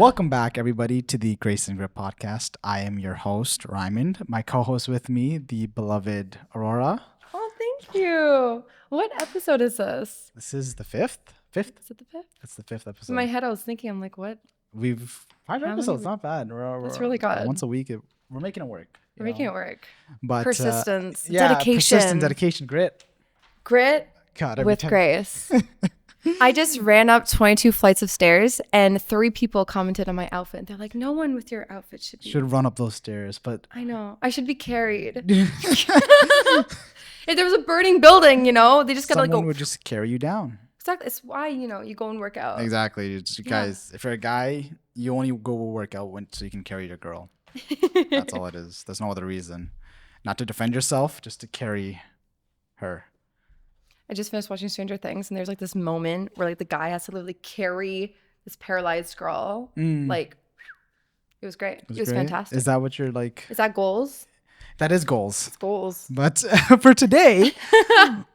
Welcome back, everybody, to the Grace and Grit podcast. I am your host, Raymond. My co-host with me, the beloved Aurora. Oh, thank you. What episode is this? This is the fifth. Is it the fifth? It's the fifth episode. In my head, I was thinking, I'm like, what? We've five How episodes. many? Not bad. That's really good. Once a week. We're making it work. We're making it work. But Persistence, dedication. dedication. Dedication, grit. Grit God, with grace. I just ran up 22 flights of stairs and 3 people commented on my outfit. They're like, no one with your outfit should run up those stairs, but I know. I should be carried. If there was a burning building, they just gotta someone would just carry you down. Exactly. It's why, you go and work out. Exactly. It's, guys, if you're a guy, you only go work out so you can carry your girl. That's all it is. There's no other reason. Not to defend yourself, just to carry her. I just finished watching Stranger Things, and there's like this moment where like the guy has to literally carry this paralyzed girl. Like, it was great. It was fantastic. Is that what you're like? Is that goals? That is goals. It's goals. But for today,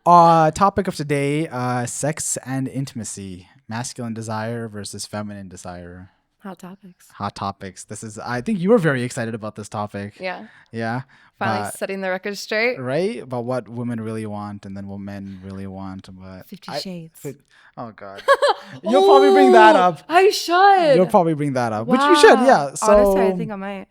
topic of today, sex and intimacy, masculine desire versus feminine desire. Hot topics. Hot topics. I think you were very excited about this topic. Yeah. Yeah. Finally setting the record straight. Right? About what women really want and then what men really want. But 50 Shades. Oh, God. You'll probably bring that up. I should. You'll probably bring that up, Wow. which you should. Yeah. So, honestly, I think I might.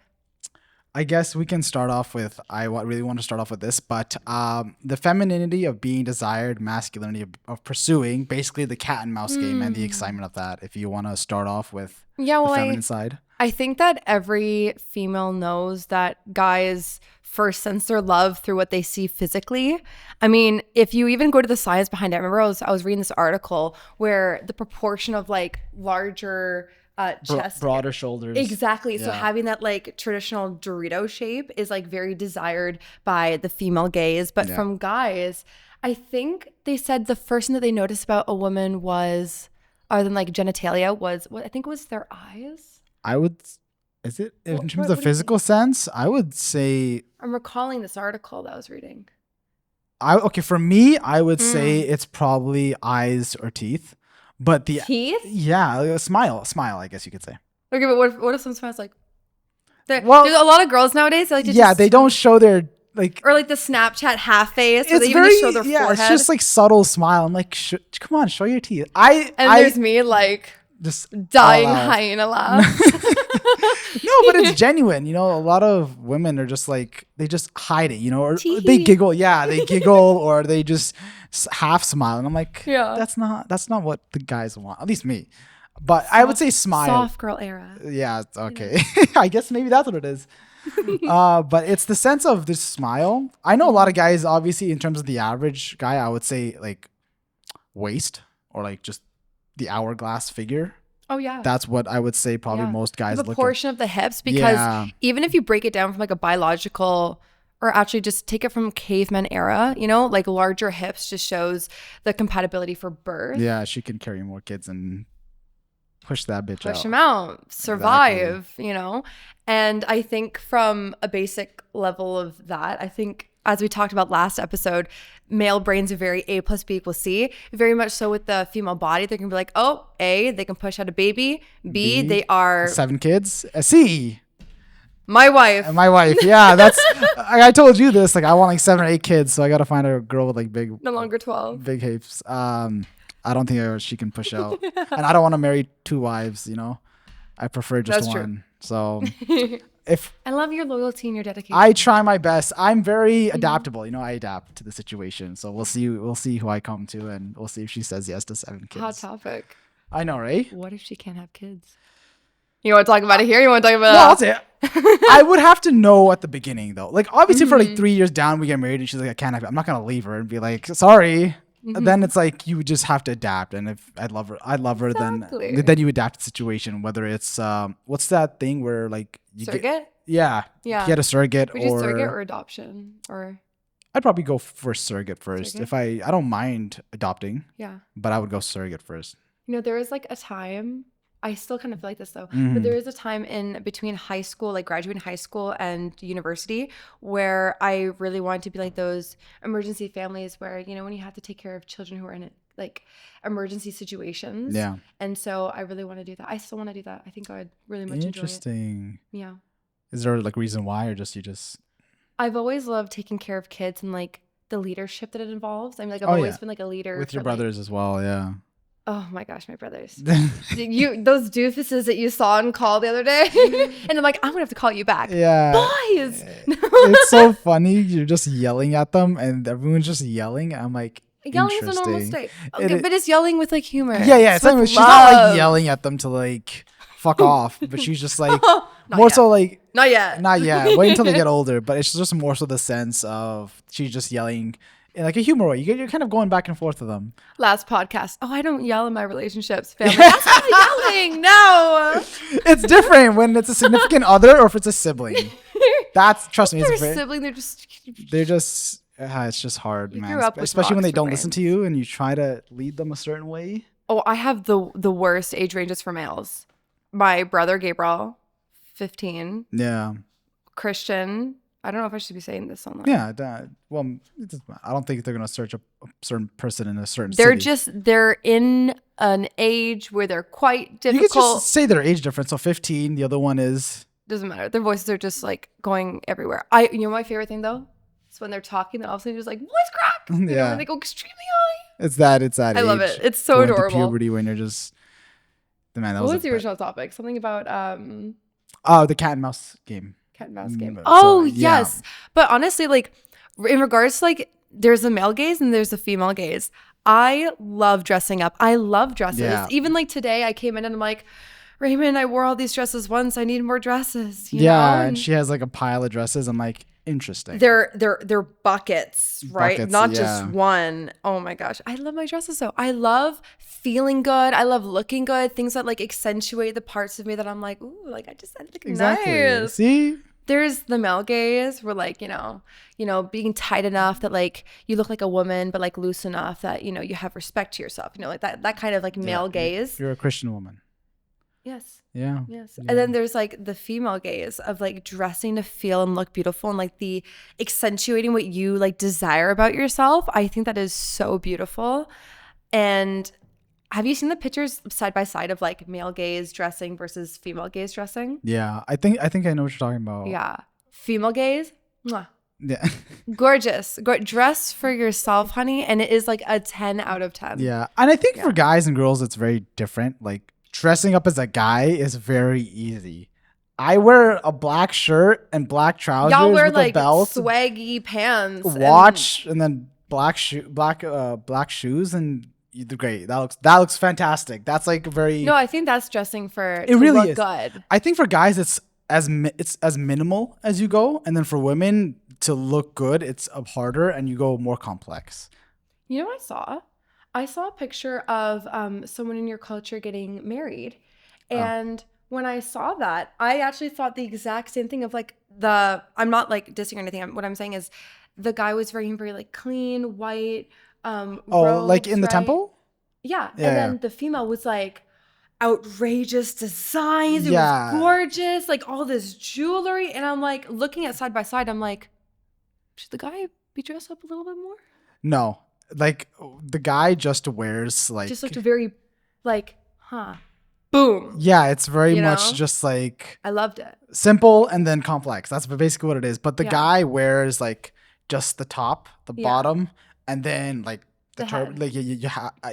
I guess we can start off with, really want to start off with this, but the femininity of being desired, masculinity of pursuing, basically the cat and mouse game and the excitement of that, if you want to start off with the feminine side. I think that every female knows that guys first sense their love through what they see physically. I mean, if you even go to the science behind it, I remember I was reading this article where the proportion of like larger chest, broader shoulders. Exactly. Yeah. So having that like traditional Dorito shape is like very desired by the female gaze. But from guys, I think they said the first thing that they noticed about a woman was, other than like genitalia, was what I think was their eyes. In terms of physical sense, I would say. I'm recalling this article that I was reading. For me, I would say it's probably eyes or teeth. But the teeth? Yeah, a smile, I guess you could say. Okay, but what if someone smiles like? There's a lot of girls nowadays that like to they don't show their like, or like the Snapchat half face, where it's they even just show their forehead. It's just like subtle smile. I'm like, come on, show your teeth. There's me like just dying hyena laugh. No, but it's genuine. A lot of women are just like, they just hide it, or they giggle. Yeah, they giggle or they just half smile. And I'm like, that's not what the guys want. At least me. But I would say smile. Soft girl era. Yeah, okay. I guess maybe that's what it is. But it's the sense of this smile. I know a lot of guys, obviously, in terms of the average guy, I would say like waist or like just the hourglass figure. Oh, yeah. That's what I would say probably most guys look at. The portion of the hips, because even if you break it down from like a biological, or actually just take it from caveman era, like larger hips just shows the compatibility for birth. Yeah, she can carry more kids and push that bitch out. Push them out, survive, And I think from a basic level of that, I think as we talked about last episode, male brains are very A plus B equals C. Very much so with the female body. They can be like, oh, A, they can push out a baby. B, they are 7 kids. C, my wife. Yeah, that's. I told you this. Like, I want like 7 or 8 kids, so I got to find a girl with like big. No longer 12. Big hips. I don't think she can push out, and I don't want to marry 2 wives. I prefer just one. So. I love your loyalty and your dedication. I try my best. I'm very adaptable. I adapt to the situation. So we'll see. We'll see who I come to, and we'll see if she says yes to 7 kids. Hot topic. I know, right? What if she can't have kids? You want to talk about it here? You want to talk about? No, I'll say it. I would have to know at the beginning, though. Like, obviously, for like 3 years down, we get married, and she's like, "I can't have." I'm not gonna leave her and be like, "Sorry." Then it's like you would just have to adapt, and if I love her, Exactly. then you adapt the situation. Whether it's what's that thing where like you surrogate? You get a surrogate. Would you surrogate or adoption or? I'd probably go for surrogate first. If I don't mind adopting. Yeah. But I would go surrogate first. There is like a time. I still kind of feel like this though, but there is a time in between high school, like graduating high school and university, where I really wanted to be like those emergency families where, when you have to take care of children who are in like emergency situations. Yeah. And so I really want to do that. I still want to do that. I think I would really much enjoy it. Interesting. Yeah. Is there like reason why, or just you just? I've always loved taking care of kids and like the leadership that it involves. I mean, like I've always been like a leader with your brothers as well. Yeah. Oh my gosh, my brothers. Those doofuses that you saw on call the other day. And I'm like, I'm gonna have to call you back. Yeah. Boys. It's so funny. You're just yelling at them and everyone's just yelling. I'm like, yelling is a normal state. Okay, but it's yelling with like humor. Yeah. She's not like yelling at them to like fuck off, but she's just like more yet. So like not yet. Wait until they get older. But it's just more so the sense of she's just yelling in like a humor way. You're kind of going back and forth with them. Last podcast. Oh, I don't yell in my relationships. Family. That's not yelling. No. It's different when it's a significant other or if it's a sibling. Trust me. It's a sibling. They're just. It's just hard, man. Especially when they don't listen to you and you try to lead them a certain way. Oh, I have the worst age ranges for males. My brother Gabriel, 15. Yeah. Christian. I don't know if I should be saying this online. Yeah. I don't think they're going to search a certain person in a certain city. They're in an age where they're quite difficult. You can just say their age difference. So 15, the other one is... Doesn't matter. Their voices are just like going everywhere. You know my favorite thing though? It's when they're talking and all of a sudden just like, voice crack. Yeah. And they go extremely high. It's that I love it. It's so adorable. Puberty when you're just... Man, what was the original topic? Something about... the cat and mouse game. Cat and mouse game. Oh, yes. But honestly, like, in regards to, like, there's the male gaze and there's the female gaze. I love dressing up. I love dresses. Yeah. Even, like, today I came in and I'm like, Raymond, I wore all these dresses once. I need more dresses. You know? And she has, like, a pile of dresses. I'm like, interesting. They're buckets, right? Not just one. Oh, my gosh. I love my dresses, though. I love feeling good. I love looking good. Things that, like, accentuate the parts of me that I'm like, ooh, like, I look nice. See? There's the male gaze where, like, you know, being tight enough that, like, you look like a woman, but, like, loose enough that, you know, you have respect to yourself. You know, like that kind of, like, male gaze. You're a Christian woman. Yes. Yeah. Yes. Yeah. And then there's, like, the female gaze of, like, dressing to feel and look beautiful and, like, the accentuating what you, like, desire about yourself. I think that is so beautiful. And have you seen the pictures side by side of, like, male gaze dressing versus female gaze dressing? Yeah. I think I know what you're talking about. Yeah. Female gaze. Mwah. Yeah. Gorgeous. Dress for yourself, honey. And it is, like, a 10 out of 10. Yeah. And I think for guys and girls, it's very different. Like, dressing up as a guy is very easy. I wear a black shirt and black trousers. Y'all wear with like a belt, swaggy pants, watch, and then black shoes, and you do great. That looks fantastic. That's like very. No, I think that's dressing for. It really look is good. I think for guys, it's as minimal as you go, and then for women to look good, it's harder, and you go more complex. You know what I saw? I saw a picture of someone in your culture getting married. And when I saw that, I actually thought the exact same thing of like I'm not like dissing or anything. What I'm saying is the guy was wearing very like clean, white robes, like in the temple? Yeah. And then the female was like outrageous designs. It was gorgeous. Like all this jewelry. And I'm like looking at side by side. I'm like, should the guy be dressed up a little bit more? No. Like the guy just wears like just looked very like boom. Yeah, it's very much just like I loved it. Simple and then complex. That's basically what it is. But the guy wears like just the top, the bottom, and then like the turban. Like you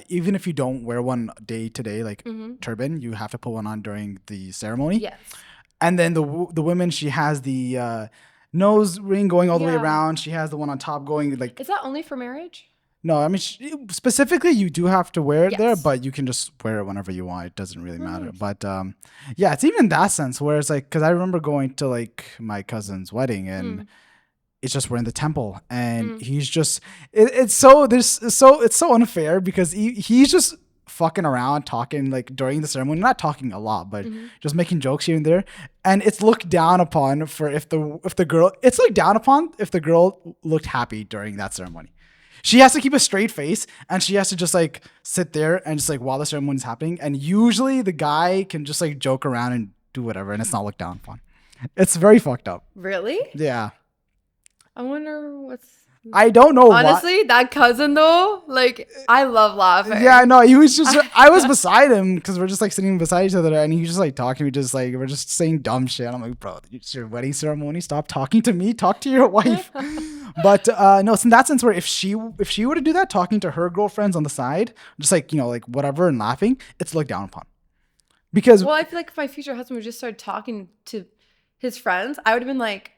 even if you don't wear one day to day, like turban, you have to put one on during the ceremony. Yes. And then the woman, she has the nose ring going all the way around. She has the one on top going like. Is that only for marriage? No, I mean, specifically, you do have to wear it there, but you can just wear it whenever you want. It doesn't really matter. But yeah, it's even that sense where it's like, because I remember going to like my cousin's wedding and it's just we're in the temple and he's just, it's so unfair because he's just fucking around talking like during the ceremony, not talking a lot, but just making jokes here and there. And it's looked down upon for if the girl, it's looked down upon if the girl looked happy during that ceremony. She has to keep a straight face and she has to just like sit there and just like while the ceremony's happening. And usually the guy can just like joke around and do whatever and it's not looked down upon. It's very fucked up. Really? Yeah. I wonder what's... I don't know why. Honestly, that cousin though, like, I love laughing. Yeah, no, he was just, I was beside him because we're just like sitting beside each other and he was just like talking to me, just like, we're just saying dumb shit. I'm like, bro, it's your wedding ceremony. Stop talking to me. Talk to your wife. But no, it's in that sense where if she were to do that, talking to her girlfriends on the side, just like, like whatever and laughing, it's looked down upon. Because, well, I feel like if my future husband would just start talking to his friends, I would have been like,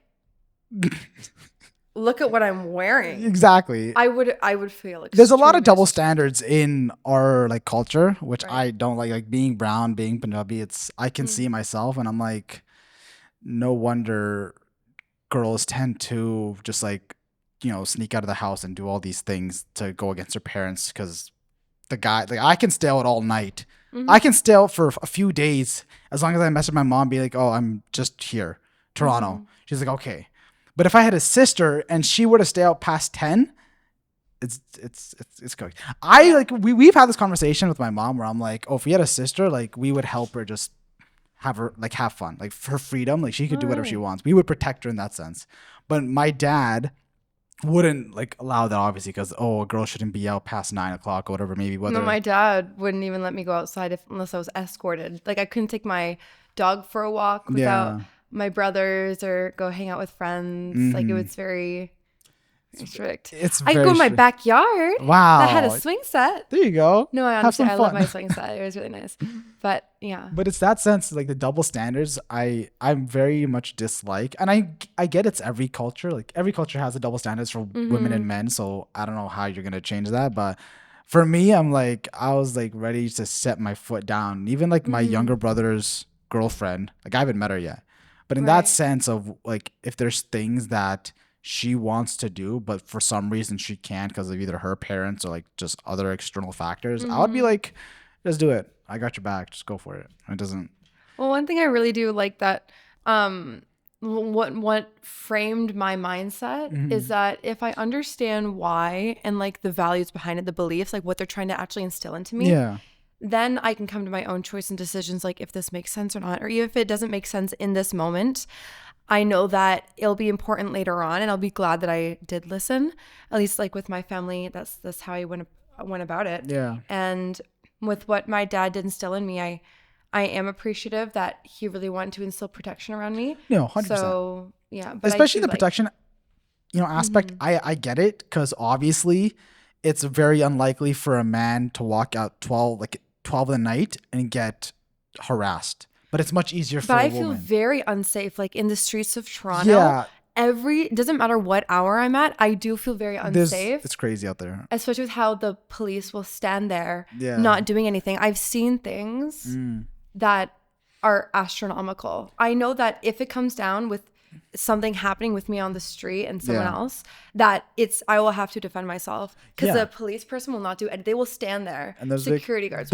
look at what I'm wearing. Exactly. I would feel there's a lot of double standards in our like culture, which I don't like. Like being brown, being Punjabi, I can see myself, and I'm like, no wonder girls tend to just like, sneak out of the house and do all these things to go against their parents because the guy, like, I can stay out all night. I can stay out for a few days as long as I message my mom, be like, oh, I'm just here, Toronto. She's like, okay. But if I had a sister and she were to stay out past 10, it's cooked. We've had this conversation with my mom where I'm like, oh, if we had a sister, like we would help her just have her like have fun, like for her freedom, like she could do whatever she wants. We would protect her in that sense. But my dad wouldn't like allow that, obviously, because a girl shouldn't be out past 9 o'clock or whatever, maybe. No, my dad wouldn't even let me go outside unless I was escorted. Like I couldn't take my dog for a walk without my brothers or go hang out with friends. Like it was very strict. I could go in my backyard. Wow. That had a swing set. There you go. No, I honestly, I love my swing set. It was really nice. But yeah. But it's that sense, like the double standards, I'm very much dislike. And I get it's every culture. Like every culture has the double standards for women and men. So I don't know how you're going to change that. But for me, I was like ready to set my foot down. Even like my younger brother's girlfriend, like I haven't met her yet. But in that sense of like, if there's things that she wants to do, but for some reason she can't because of either her parents or like just other external factors, I would be like, just do it. I got your back. Just go for it. It doesn't. Well, one thing I really do like that, what framed my mindset is that if I understand why and like the values behind it, the beliefs, like what they're trying to actually instill into me, then I can come to my own choice and decisions, like if this makes sense or not, or even if it doesn't make sense in this moment. I know that it'll be important later on, and I'll be glad that I did listen. At least, like with my family, that's how I went about it. Yeah. And with what my dad did instill in me, I am appreciative that he really wanted to instill protection around me. No, 100%. So yeah, but especially the protection, aspect. I get it because obviously, it's very unlikely for a man to walk out 12 in the night and get harassed. But it's much easier for a woman. But I feel very unsafe, like in the streets of Toronto. Yeah. Doesn't matter what hour I'm at, I do feel very unsafe. It's crazy out there. Especially with how the police will stand there, not doing anything. I've seen things that are astronomical. I know that if it comes down with something happening with me on the street and someone else, that I will have to defend myself. Because the police person will not do it. They will stand there. And there's security guards.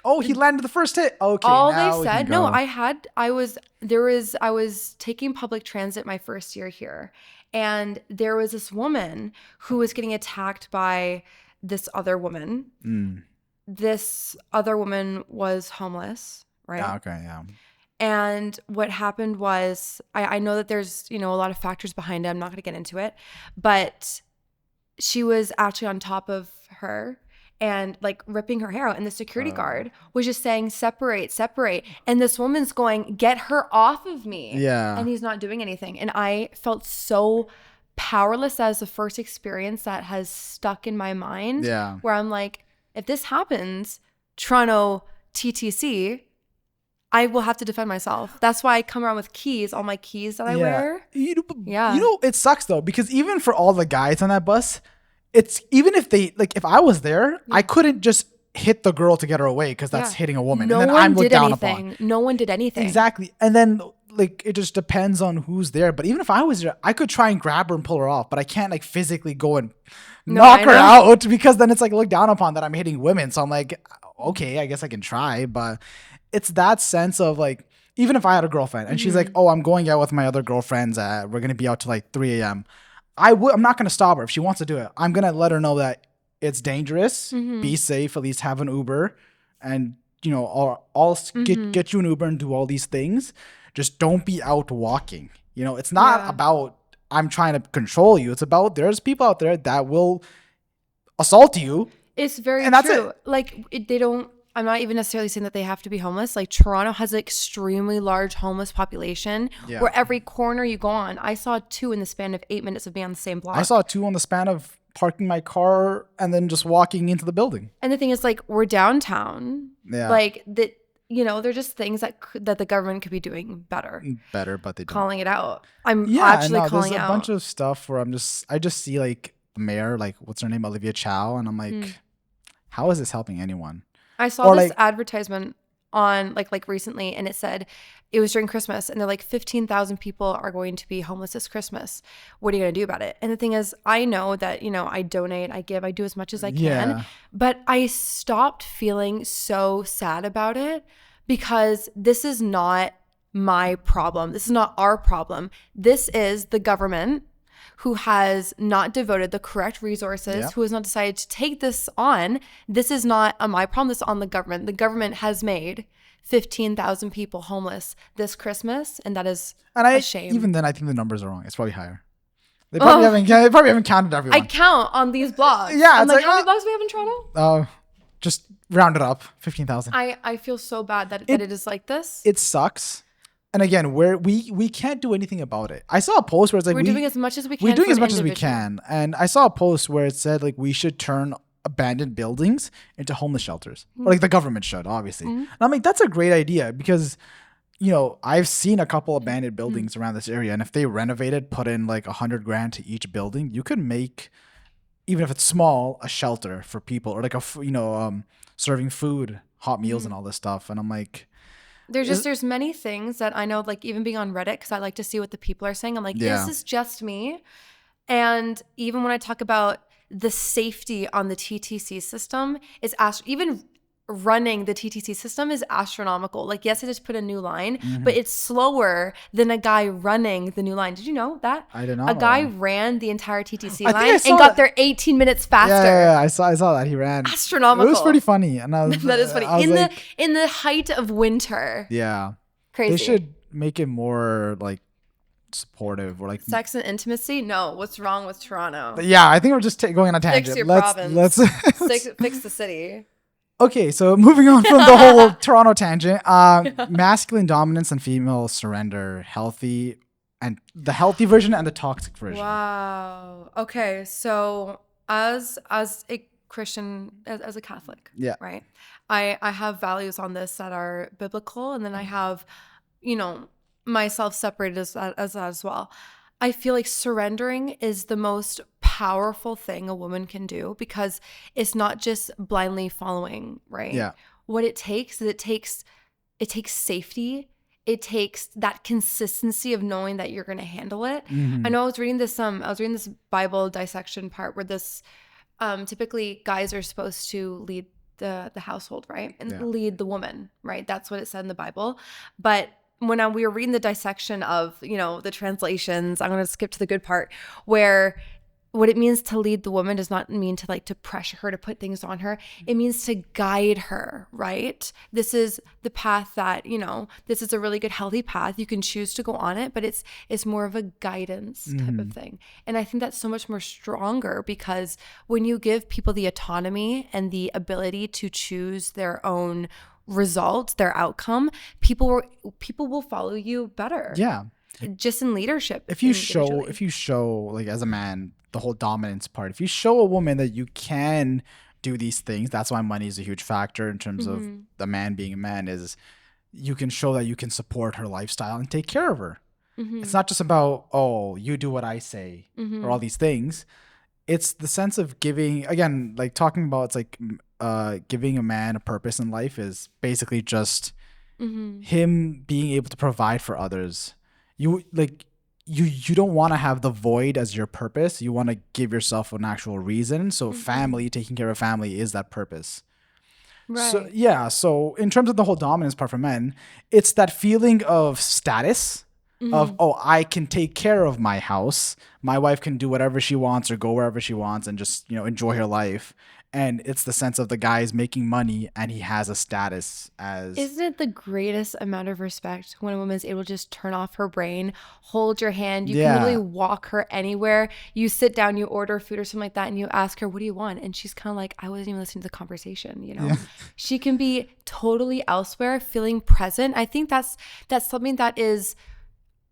Oh, he landed the first hit. Okay. All they said, no, I was taking public transit my first year here. And there was this woman who was getting attacked by this other woman. This other woman was homeless, right? Okay, yeah. And what happened was, I know that there's, a lot of factors behind it. I'm not going to get into it. But she was actually on top of her and like ripping her hair out. And the security guard was just saying, separate. And this woman's going, get her off of me. Yeah. And he's not doing anything. And I felt so powerless. As the first experience that has stuck in my mind. Yeah. Where I'm like, if this happens, Toronto TTC, I will have to defend myself. That's why I come around with keys, all my keys that I wear. It sucks though, because even for all the guys on that bus, it's even if they if I was there, I couldn't just hit the girl to get her away because that's hitting a woman. No and then one I'm looked did down anything. upon. No one did anything. Exactly. And then it just depends on who's there. But even if I was there, I could try and grab her and pull her off, but I can't physically go and knock her out because then it's looked down upon that I'm hitting women. So I'm like, okay, I guess I can try. But it's that sense of even if I had a girlfriend and she's like, oh, I'm going out with my other girlfriends. We're going to be out till 3 a.m. I'm not going to stop her if she wants to do it. I'm going to let her know that it's dangerous. Be safe. At least have an Uber, and or I'll get you an Uber and do all these things. Just don't be out walking. It's not about I'm trying to control you. It's about there's people out there that will assault you. It's very true. Like they don't. I'm not even necessarily saying that they have to be homeless. Like Toronto has an extremely large homeless population where every corner you go on, I saw 2 in the span of 8 minutes of being on the same block. I saw 2 on the span of parking my car and then just walking into the building. And the thing is, like, we're downtown. Yeah. Like that, they're just things that the government could be doing better. But they don't. Calling it out. I'm actually calling it out. There's a bunch of stuff where I just see like the mayor, like what's her name, Olivia Chow, and I'm like, how is this helping anyone? I saw this advertisement on like recently, and it said it was during Christmas, and they're like 15,000 people are going to be homeless this Christmas. What are you going to do about it? And the thing is, I know that, I donate, I give, I do as much as I can, but I stopped feeling so sad about it because this is not my problem. This is not our problem. This is the government who has not devoted the correct resources, who has not decided to take this on. This is not my problem. This is on the government. The government has made 15,000 people homeless this Christmas, and that is a shame. Even then, I think the numbers are wrong. It's probably higher. They probably haven't counted everyone. I count on these blogs. Yeah, I'm like, how many blogs do we have in Toronto? Just round it up, 15,000. I feel so bad that it is like this. It sucks. And again, we can't do anything about it. I saw a post where it's like we're doing as much as we can. We're doing as much as we can, and I saw a post where it said like we should turn abandoned buildings into homeless shelters, or like the government should, obviously. And I'm like, that's a great idea because, I've seen a couple abandoned buildings around this area, and if they renovated, put in like $100,000 to each building, you could make, even if it's small, a shelter for people, or like serving food, hot meals, and all this stuff. And I'm like. There's many things that I know, like even being on Reddit, because I like to see what the people are saying. I'm like, is this just me? And even when I talk about the safety on the TTC system, even running the TTC system is astronomical. Like, yes, I just put a new line, but it's slower than a guy running the new line. Did you know that? I did not. A guy ran the entire TTC line and got there 18 minutes faster. Yeah, I saw that he ran. Astronomical. It was pretty funny, and that is funny in the height of winter. Yeah, crazy. They should make it more like supportive or like sex and intimacy. No, what's wrong with Toronto? Yeah, I think we're just going on a tangent. Fix your province. Let's fix the city. Okay, so moving on from the whole Toronto tangent, masculine dominance and female surrender, healthy version and the toxic version. Wow. Okay, so as a Christian, as a Catholic, right? I have values on this that are biblical, and then I have, myself separated as that as well. I feel like surrendering is the most powerful thing a woman can do because it's not just blindly following, right? Yeah. What it takes is it takes safety. It takes that consistency of knowing that you're going to handle it. I know I was reading this Bible dissection part where this typically guys are supposed to lead the household, right? And lead the woman, right? That's what it said in the Bible. But when we were reading the dissection of, the translations, I'm going to skip to the good part where what it means to lead the woman does not mean to pressure her, to put things on her. It means to guide her, right? This is the path that, this is a really good healthy path. You can choose to go on it, but it's more of a guidance type of thing. And I think that's so much more stronger because when you give people the autonomy and the ability to choose their own results, their outcome, people will follow you better. Yeah. Just in leadership. If you show like as a man, the whole dominance part, if you show a woman that you can do these things, that's why money is a huge factor in terms of the man being a man, is you can show that you can support her lifestyle and take care of her. It's not just about, you do what I say or all these things. It's the sense of giving, again, like talking about, it's like giving a man a purpose in life is basically just him being able to provide for others. You don't want to have the void as your purpose. You want to give yourself an actual reason. So family, taking care of family is that purpose. Right. So in terms of the whole dominance part for men, it's that feeling of status. Of, I can take care of my house. My wife can do whatever she wants or go wherever she wants and just, enjoy her life. And it's the sense of the guy is making money and he has a status as... Isn't it the greatest amount of respect when a woman is able to just turn off her brain, hold your hand, you can literally walk her anywhere, you sit down, you order food or something like that, and you ask her, what do you want? And she's kind of like, I wasn't even listening to the conversation, you know? Yeah. She can be totally elsewhere, feeling present. I think that's something that is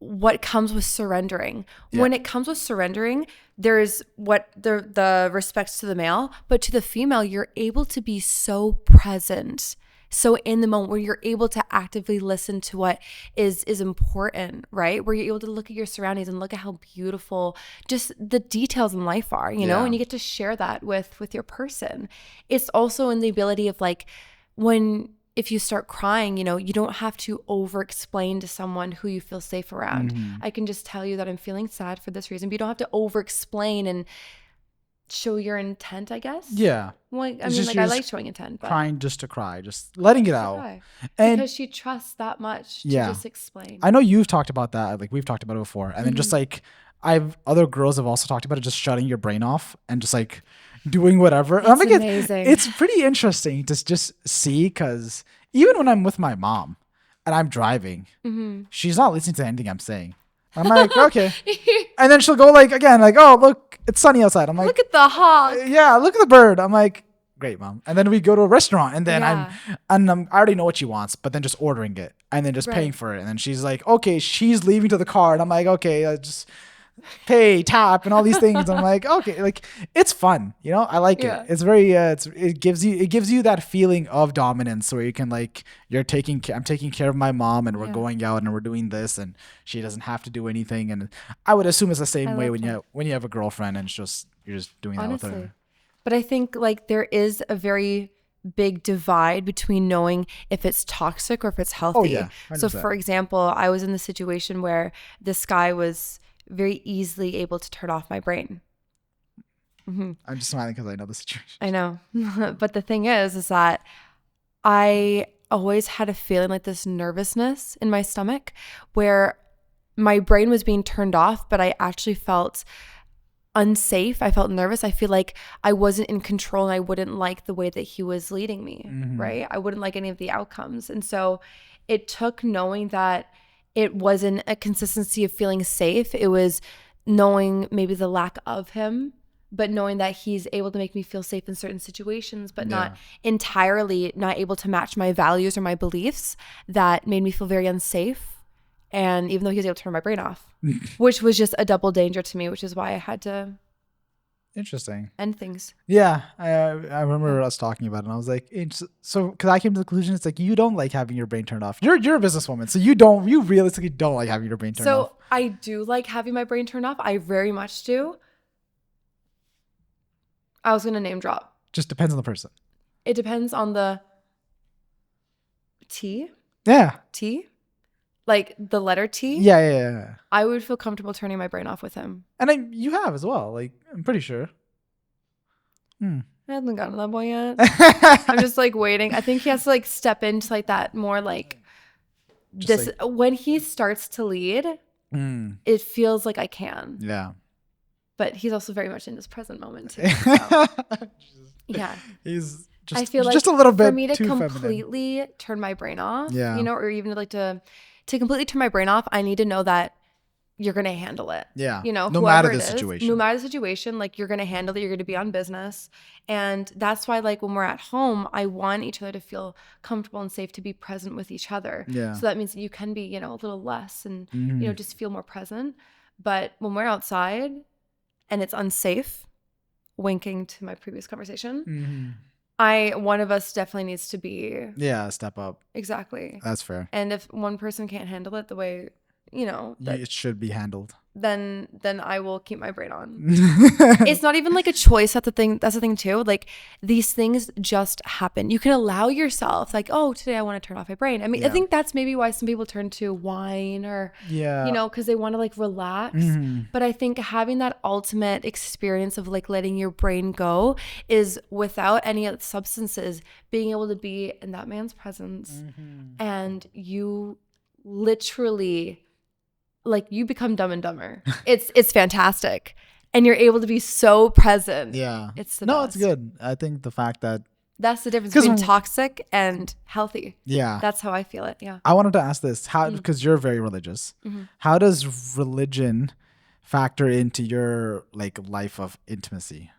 what comes with surrendering. Yeah. When it comes with surrendering, there's what the respects to the male, but to the female, you're able to be so present, so in the moment, where you're able to actively listen to what is important, right? Where you're able to look at your surroundings and look at how beautiful just the details in life are, you know, and you get to share that with your person. It's also in the ability of like, if you start crying, you know, you don't have to over explain to someone who you feel safe around. I can just tell you that I'm feeling sad for this reason, but you don't have to over explain and show your intent, I guess. Yeah. Well, I mean, like, I like showing intent, but crying just to cry, just letting it out. And because she trusts that much to just explain. I know you've talked about that. Like, we've talked about it before. And then just like, other girls have also talked about it, just shutting your brain off and just like doing whatever. It's amazing. It's pretty interesting to just see, because even when I'm with my mom and I'm driving, she's not listening to anything I'm saying. I'm like, okay. And then she'll go like, again, like, oh, look, it's sunny outside. I'm like, look at the hawk. Yeah, look at the bird. I'm like, great, mom. And then we go to a restaurant, and then I already know what she wants, but then just ordering it and then just paying for it. And then she's like, okay, she's leaving to the car. And I'm like, okay, just pay, tap, and all these things. I'm like, okay, like, it's fun, you know. I like it. It's very it gives you that feeling of dominance, where you can like, I'm taking care of my mom, and we're going out and we're doing this, and she doesn't have to do anything. And I would assume it's the same way when you have a girlfriend, and you're just doing that with her. But I think like there is a very big divide between knowing if it's toxic or if it's healthy. Oh, yeah, 100%. So for example, I was in the situation where this guy was very easily able to turn off my brain. I'm just smiling because I know the situation. I know. But the thing is that I always had a feeling like this nervousness in my stomach where my brain was being turned off, but I actually felt unsafe. I felt nervous. I feel like I wasn't in control, and I wouldn't like the way that he was leading me, right? I wouldn't like any of the outcomes. And so it took knowing that it wasn't a consistency of feeling safe. It was knowing maybe the lack of him, but knowing that he's able to make me feel safe in certain situations, but not entirely not able to match my values or my beliefs, that made me feel very unsafe. And even though he was able to turn my brain off, which was just a double danger to me, which is why I had to end things. Yeah, I remember us talking about it, and I was like, because I came to the conclusion, it's like, you don't like having your brain turned off. You're a businesswoman, so you realistically don't like having your brain turned off. So I do like having my brain turned off. I very much do. I was gonna name drop. Just depends on the person. It depends on the T. Yeah. T. Like the letter T? Yeah. I would feel comfortable turning my brain off with him. And you have as well. Like, I'm pretty sure. I haven't gotten to that point yet. I'm just like waiting. I think he has to like step into like that more like just this. Like, when he starts to lead, it feels like I can. Yeah. But he's also very much in this present moment too. So. Yeah. He's I feel like just a little bit for me to too completely feminine. Turn my brain off, yeah. you know, or even like to completely turn my brain off, I need to know that you're going to handle it. Yeah. You know, no matter the situation. No matter the situation, like you're going to handle it. You're going to be on business. And that's why like when we're at home, I want each other to feel comfortable and safe to be present with each other. Yeah. So that means that you can be, you know, a little less and, you know, just feel more present. But when we're outside and it's unsafe, winking to my previous conversation, one of us definitely needs to be step up. Exactly. That's fair. And if one person can't handle it the way, you know, that it should be handled, then I will keep my brain on. It's not even like a choice. That's the thing too. Like these things just happen. You can allow yourself like, oh, today I want to turn off my brain. I mean, I think that's maybe why some people turn to wine or, you know, because they want to like relax. But I think having that ultimate experience of like letting your brain go is without any of the substances, being able to be in that man's presence and you literally like you become Dumb and Dumber. It's fantastic. and you're able to be so present. Yeah. It's the best. It's good. I think the fact that that's the difference between toxic and healthy. Yeah. That's how I feel it. Yeah. I wanted to ask this, because you're very religious. How does religion factor into your like life of intimacy?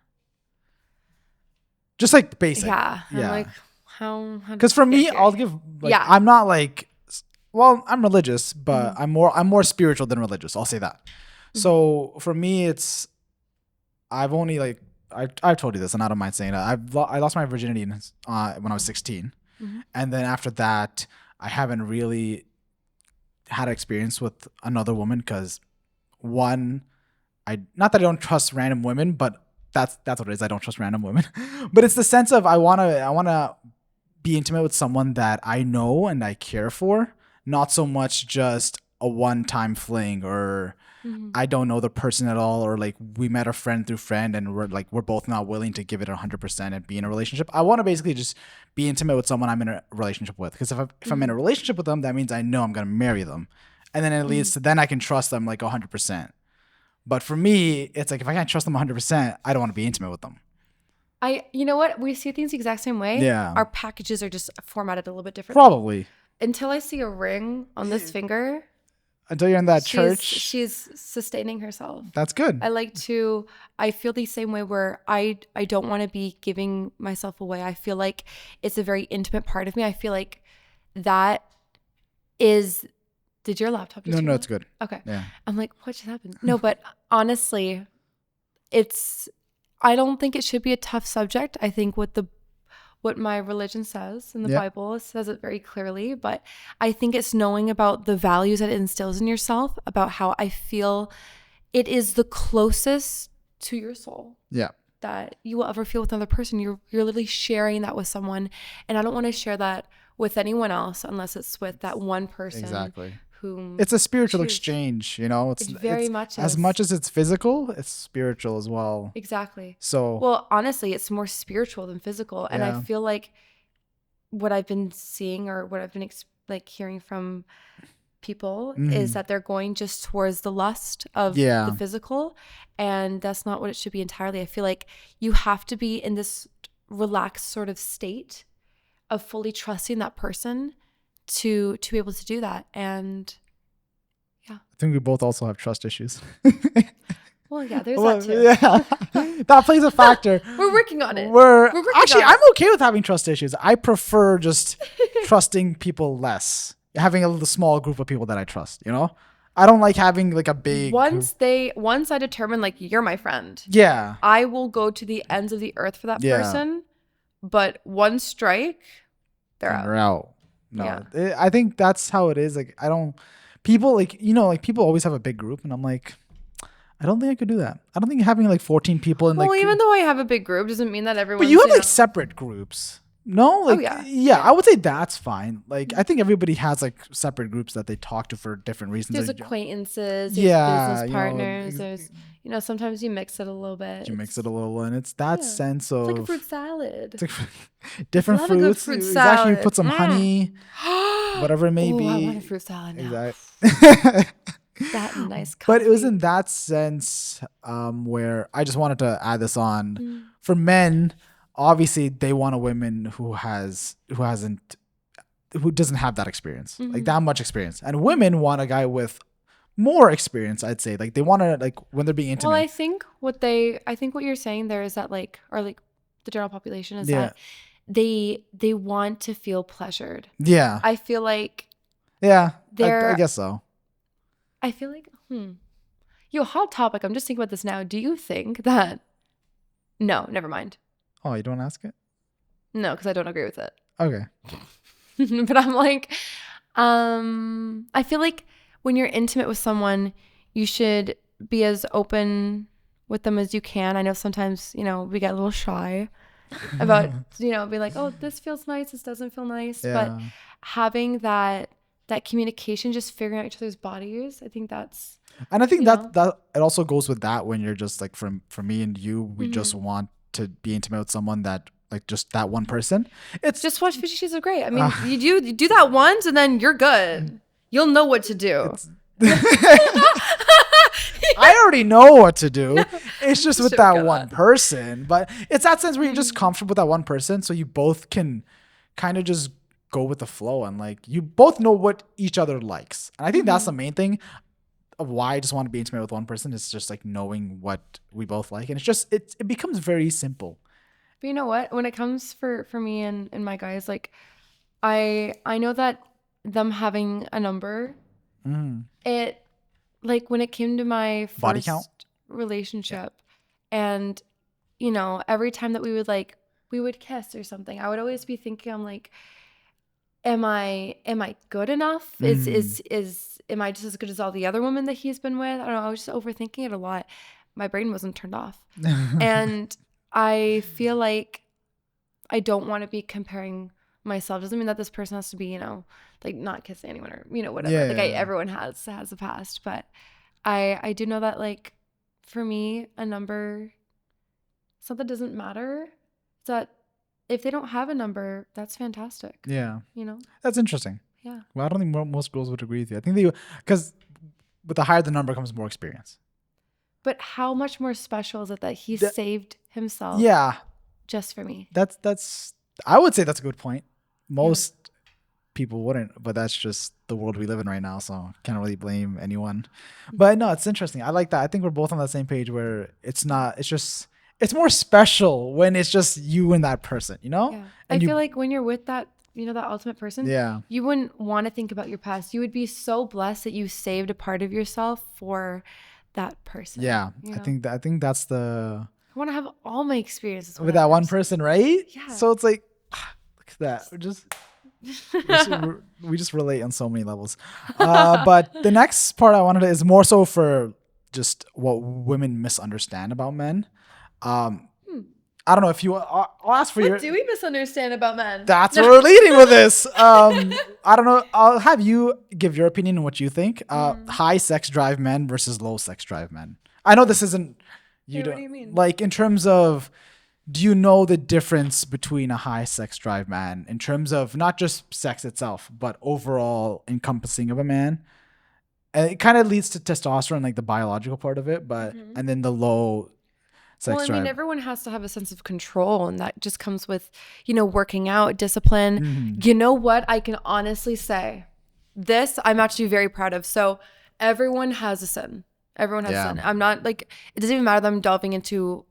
Just like basic. Yeah. I'm like, how because for me, I'll give like, I'm not like, well, I'm religious, but I'm more spiritual than religious. I'll say that. So for me, it's, I've only like, I've told you this and I don't mind saying that. I lost my virginity when I was 16. And then after that, I haven't really had experience with another woman because one, not that I don't trust random women, but that's what it is. I don't trust random women. But it's the sense of I wanna be intimate with someone that I know and I care for, not so much just a one-time fling or I don't know the person at all, or like we met a friend through friend and we're both not willing to give it 100% and be in a relationship. I want to basically just be intimate with someone I'm in a relationship with, because if I'm in a relationship with them, that means I know I'm gonna marry them, and then it leads to then I can trust them like 100%. But for me, it's like if I can't trust them 100%, I don't want to be intimate with them. You know what? We see things the exact same way. Yeah. Our packages are just formatted a little bit different. Probably. Until I see a ring on this finger. Until you're in that church. She's sustaining herself. That's good. I feel the same way where I don't want to be giving myself away. I feel like it's a very intimate part of me. I feel like that is... Did your laptop just No, it's good. Okay. Yeah. I'm like, what just happened? No, but honestly, I don't think it should be a tough subject. I think what my religion says in the Bible, it says it very clearly, but I think it's knowing about the values that it instills in yourself, about how I feel it is the closest to your soul. Yeah. That you will ever feel with another person. You're literally sharing that with someone. And I don't want to share that with anyone else unless it's with that one person. Exactly. Whom it's a spiritual exchange, you know. It's very much as much as it's physical, it's spiritual as well. Exactly. So well, honestly, it's more spiritual than physical, and I feel like what I've been seeing or what I've been like hearing from people is that they're going just towards the lust of the physical, and that's not what it should be entirely. I feel like you have to be in this relaxed sort of state of fully trusting that person to be able to do that. And I think we both also have trust issues. Well, yeah, there's that too. Yeah, that plays a factor. We're working on it. I'm okay with having trust issues. I prefer just trusting people less, having a small group of people that I trust, you know. I don't like having like a big once I determine like you're my friend, I will go to the ends of the earth for that person, but one strike, they're out. No, I think that's how it is. Like, people always have a big group, and I'm like, I don't think I could do that. I don't think having like 14 people in even though I have a big group doesn't mean that everyone. But you have like separate groups. No, like I would say that's fine. Like I think everybody has like separate groups that they talk to for different reasons. There's acquaintances, there's business partners, there's sometimes you mix it a little bit. And it's that sense of it's like a fruit salad. It's like different fruits. Exactly, you put some honey, whatever it may be. I want a fruit salad now. Exactly. That nice coffee. But it was in that sense where I just wanted to add this on. For men, obviously they want a woman who doesn't have that experience, like that much experience. And women want a guy with more experience, I'd say. Like they want to, like when they're being intimate. Well, I think what you're saying there is that like the general population is that they want to feel pleasured. Yeah. I feel like I guess so. I feel like, hot topic. I'm just thinking about this now. Do you think that... No, never mind. Oh, you don't ask it? No, because I don't agree with it. Okay. But I'm like, I feel like when you're intimate with someone, you should be as open with them as you can. I know sometimes, we get a little shy about, be like, oh, this feels nice. This doesn't feel nice. Yeah. But having that communication, just figuring out each other's bodies, I think that's... And I think that it also goes with that when you're just like, for me and you, we just want to be intimate with someone that, like, just that one person. It's just watch 50 Shades of Grey. I mean, you do that once and then you're good. You'll know what to do. I already know what to do. It's just with that one person. But it's that sense where you're just comfortable with that one person. So you both can kind of just go with the flow and like you both know what each other likes. And I think that's the main thing of why I just want to be intimate with one person. It's just like knowing what we both like. And it's just, it becomes very simple. But you know what? When it comes for me and my guys, like I know that them having a number, it like when it came to my first body count relationship, and you know, every time that we would kiss or something, I would always be thinking, I'm like, am I good enough? Am I just as good as all the other women that he's been with? I don't know. I was just overthinking it a lot. My brain wasn't turned off, and I feel like I don't want to be comparing myself. Doesn't mean that this person has to be, you know, like not kissing anyone or, you know, whatever. Everyone has a past, but I do know that like for me, a number, something doesn't matter. It's that if they don't have a number, that's fantastic. Yeah. You know? That's interesting. Yeah. Well, I don't think most girls would agree with you. I think because with the higher the number comes more experience. But how much more special is it that he saved himself? Yeah. Just for me. That's I would say that's a good point. Most people wouldn't, but that's just the world we live in right now, so can't really blame anyone. But no, it's interesting. I like that. I think we're both on the same page where it's more special when it's just you and that person, you know? Yeah. I feel like when you're with that, you know, that ultimate person, you wouldn't want to think about your past. You would be so blessed that you saved a part of yourself for that person. Yeah. You know? I think that's the... I want to have all my experiences with that one person, right? Yeah. So it's like, look at that. We just relate on so many levels. But the next part I wanted is more so for just what women misunderstand about men. I don't know if you... I'll ask for what do we misunderstand about men? That's where we're leading with this. I don't know. I'll have you give your opinion on what you think. High sex drive men versus low sex drive men. I know this isn't... What do you mean? Like in terms of, do you know the difference between a high sex drive man in terms of not just sex itself, but overall encompassing of a man? And it kind of leads to testosterone, like the biological part of it, but and then the low sex drive. Well, I mean, everyone has to have a sense of control, and that just comes with, you know, working out, discipline. You know what? I can honestly say this, I'm actually very proud of. So everyone has a sin. Everyone has sin. I'm not like, it doesn't even matter that I'm delving into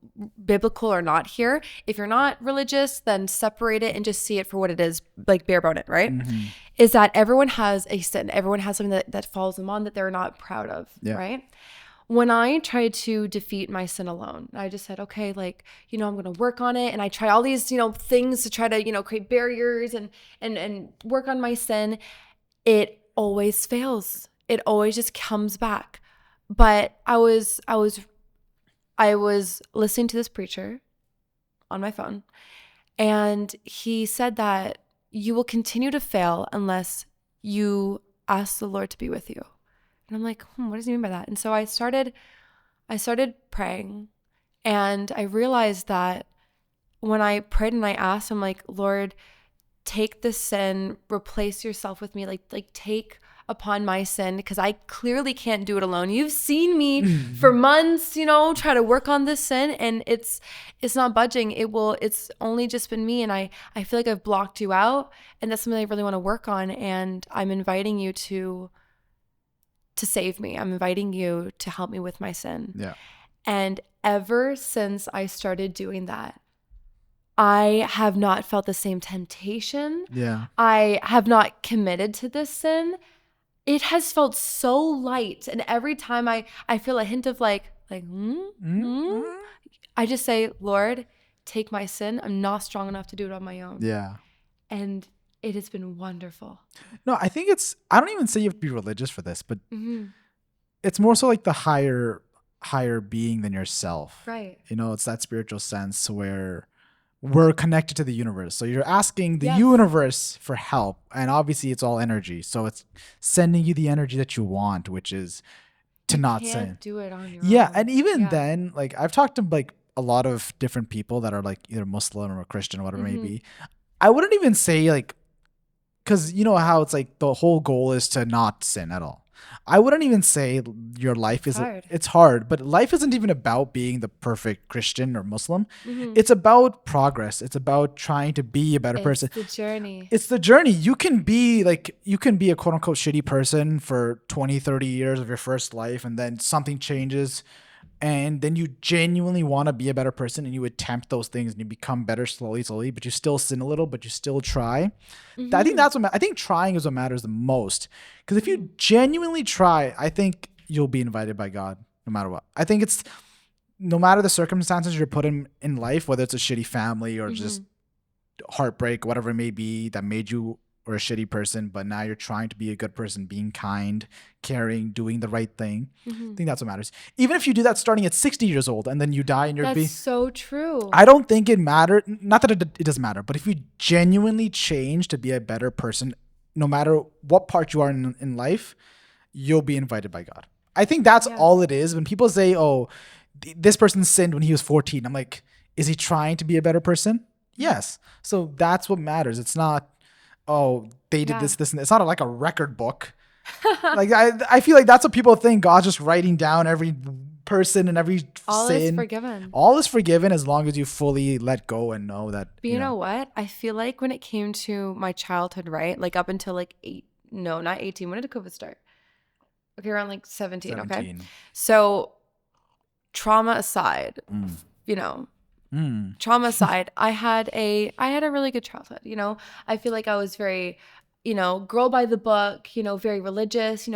biblical or not here. If you're not religious, then separate it and just see it for what it is, like bare bone it, right? Is that everyone has a sin. Everyone has something that falls them on that they're not proud of, right? When I tried to defeat my sin alone, I just said, okay, like, you know, I'm going to work on it. And I try all these, you know, things to try to, you know, create barriers and work on my sin. It always fails. It always just comes back. But I was listening to this preacher on my phone, and he said that you will continue to fail unless you ask the Lord to be with you. And I'm like, what does he mean by that? And so I started praying, and I realized that when I prayed and I asked him, like, Lord, take this sin, replace yourself with me, like take upon my sin, because I clearly can't do it alone. You've seen me for months, you know, try to work on this sin, and it's not budging. It's only just been me, and I feel like I've blocked you out, and that's something I really want to work on. And I'm inviting you to save me. I'm inviting you to help me with my sin. Yeah. And ever since I started doing that, I have not felt the same temptation. Yeah. I have not committed to this sin. It has felt so light. And every time I feel a hint of like, I just say, Lord, take my sin. I'm not strong enough to do it on my own. Yeah. And it has been wonderful. No, I think I don't even say you have to be religious for this, but it's more so like the higher being than yourself. Right. You know, it's that spiritual sense where we're connected to the universe. So you're asking the universe for help. And obviously it's all energy. So it's sending you the energy that you want, which is to not sin. You can't do it on your own. And even then, like I've talked to like a lot of different people that are like either Muslim or Christian or whatever it may be. I wouldn't even say like, because you know how it's like the whole goal is to not sin at all. I wouldn't even say your life is it's hard, but life isn't even about being the perfect Christian or Muslim. It's about progress. It's about trying to be a better person. It's the journey. It's the journey. You can be a quote unquote shitty person for 20, 30 years of your first life, and then something changes, and then you genuinely want to be a better person, and you attempt those things, and you become better slowly, but you still sin a little, but you still try. I think I think trying is what matters the most. Because if you genuinely try, I think you'll be invited by God no matter what. I think it's no matter the circumstances you're put in life, whether it's a shitty family or just heartbreak, whatever it may be that made you or a shitty person, but now you're trying to be a good person, being kind, caring, doing the right thing. I think that's what matters. Even if you do that starting at 60 years old and then you die and you're That's so true. I don't think it matters. Not that it doesn't matter, but if you genuinely change to be a better person, no matter what part you are in life, you'll be invited by God. I think that's all it is. When people say, oh, this person sinned when he was 14, I'm like, is he trying to be a better person? Yes. So that's what matters. It's not, oh, they did this, and it's not like a record book. Like I feel like that's what people think. God's just writing down every person and every all sin. All is forgiven. All is forgiven as long as you fully let go and know that. But you know what? I feel like when it came to my childhood, right? Like up until like not 18. When did COVID start? Okay, around like 17. Okay. So trauma aside, trauma aside, I had a really good childhood. I feel like I was very, girl by the book, very religious,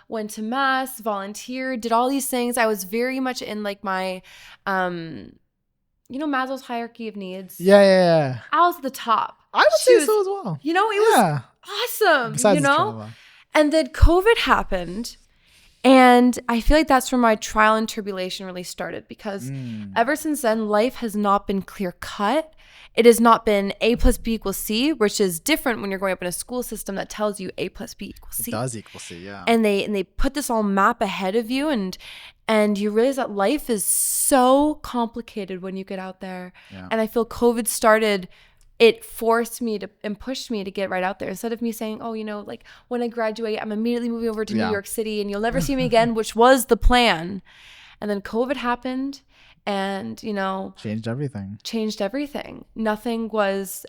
went to mass, volunteered, did all these things. I was very much in like my, Maslow's hierarchy of needs. Yeah. I was at the top. I would say so as well. It was awesome, Besides the trauma. And then COVID happened. And I feel like that's where my trial and tribulation really started, because ever since then, life has not been clear cut. It has not been A plus B equals C, which is different when you're growing up in a school system that tells you A plus B equals C. It does equal C, yeah. And they put this all map ahead of you, and you realize that life is so complicated when you get out there. Yeah. And I feel COVID started. It forced me to and pushed me to get right out there. Instead of me saying, oh, like when I graduate, I'm immediately moving over to New York City and you'll never see me again, which was the plan. And then COVID happened and, changed everything.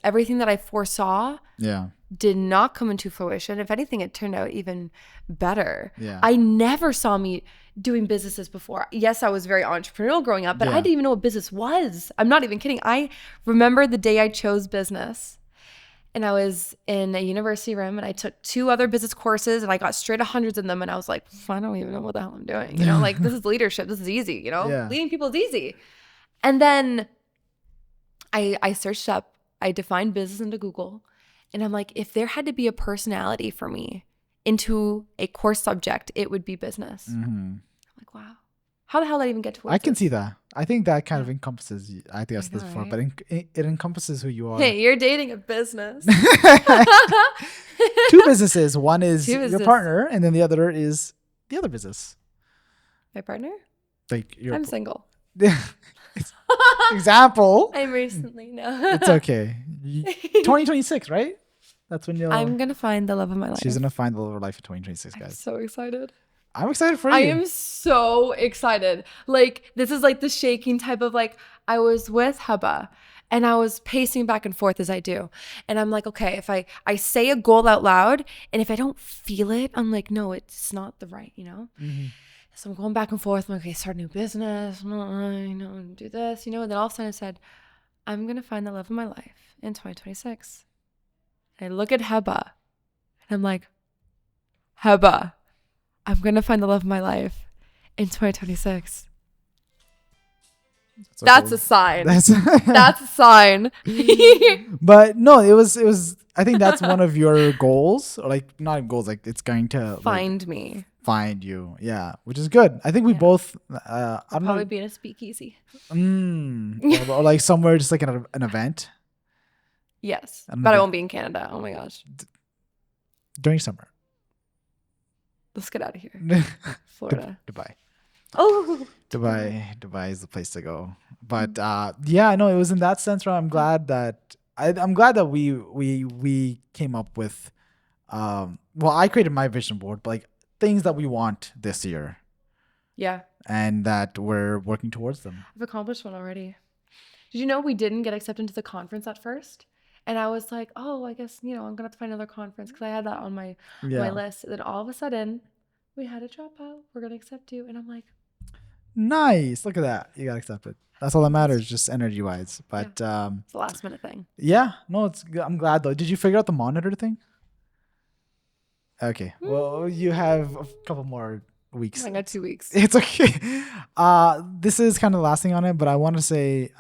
Everything that I foresaw did not come into fruition. If anything, it turned out even better. Yeah. I never saw me doing businesses before. Yes, I was very entrepreneurial growing up, but I didn't even know what business was. I'm not even kidding. I remember the day I chose business, and I was in a university room, and I took 2 other business courses, and I got straight 100s in them, and I was like, I don't even know what the hell I'm doing. Like this is leadership. This is easy. Leading people is easy. And then I searched up, I defined business into Google, and I'm like, if there had to be a personality for me into a course subject, it would be business. I'm like, wow. How the hell did I even get to work? I can see that. I think that kind of encompasses, I think I've said this before, but it encompasses who you are. Hey, you're dating a business. 2 businesses. One is your partner, and then the other is the other business. My partner? Like I'm single. Example. I'm recently, no. It's okay. 2026, right? That's when I'm going to find the love of my life. She's going to find the love of her life in 2026, guys. I'm so excited. I'm excited for you. I am so excited. Like, this is like the shaking type of like, I was with Heba and I was pacing back and forth as I do. And I'm like, okay, if I say a goal out loud and if I don't feel it, I'm like, no, it's not the right, So I'm going back and forth. I'm like, okay, start a new business, do this, and then all of a sudden I said, I'm going to find the love of my life in 2026. And I look at Heba and I'm like, Heba, I'm going to find the love of my life in 2026. That's a sign. That's a sign. But no, it was, I think that's one of your goals, or like not goals, like it's going to find me. Find you. Yeah. Which is good. I think we both, I'll probably be in a speakeasy. Or like somewhere just like an event. Yes. But I won't be in Canada. Oh my gosh. During summer. Let's get out of here. Florida. Dubai. Oh. Dubai is the place to go. But it was in that sense where I'm glad that we came up with I created my vision board, but like things that we want this year. Yeah. And that we're working towards them. I've accomplished one already. Did you know we didn't get accepted to the conference at first? And I was like, oh, I guess, I'm going to have to find another conference because I had that on my list. And then all of a sudden, we had a dropout. We're going to accept you. And I'm like, nice. Look at that. You got accepted. That's all that matters, just energy-wise. But it's a last-minute thing. Yeah. No, I'm glad, though. Did you figure out the monitor thing? Okay. Well, you have a couple more weeks. I got 2 weeks. It's okay. This is kind of the last thing on it, but I want to say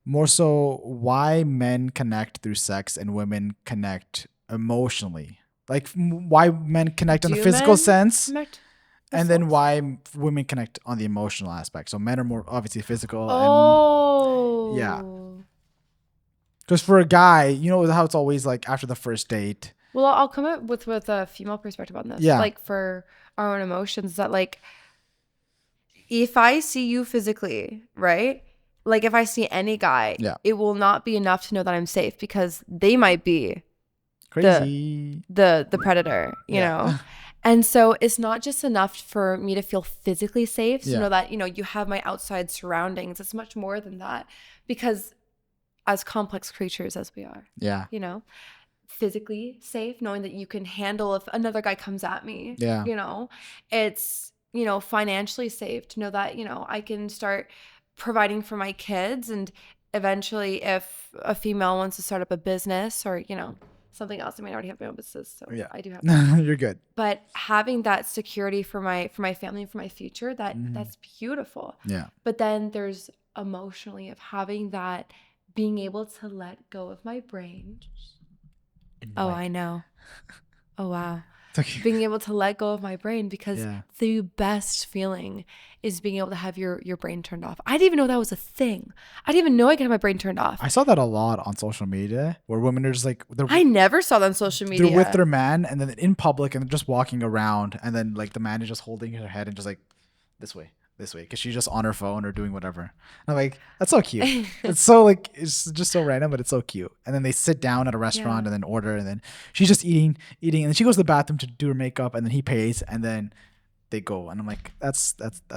more so why men connect through sex and women connect emotionally. Like why men connect in the physical sense and then why women connect on the emotional aspect. So men are more obviously physical. And, yeah. Because for a guy, you know how it's always like after the first date. Well, I'll come up with a female perspective on this. Yeah. Like for our own emotions, that like if I see you physically, right? Like if I see any guy, it will not be enough to know that I'm safe because they might be crazy the predator, you know? And so it's not just enough for me to feel physically safe to know that, you have my outside surroundings. It's much more than that because as complex creatures as we are, physically safe, knowing that you can handle if another guy comes at me, it's, financially safe to know that, I can start providing for my kids. And eventually if a female wants to start up a business or, something else, I mean, I already have my own business, so I do have You're good. But having that security for my family and for my future, that's beautiful. Yeah. But then there's emotionally of having that, being able to let go of my brain. Oh, I know. Oh, wow. Okay. Being able to let go of my brain because the best feeling is being able to have your brain turned off. I didn't even know that was a thing. I didn't even know I could have my brain turned off. I saw that a lot on social media where women are just like... I never saw that on social media. They're with their man and then in public and they're just walking around and then like the man is just holding her head and just like this way because she's just on her phone or doing whatever. And I'm like, that's so cute. It's so like, it's just so random, but it's so cute. And then they sit down at a restaurant and then order and then she's just eating. And then she goes to the bathroom to do her makeup and then he pays and then they go. And I'm like, that's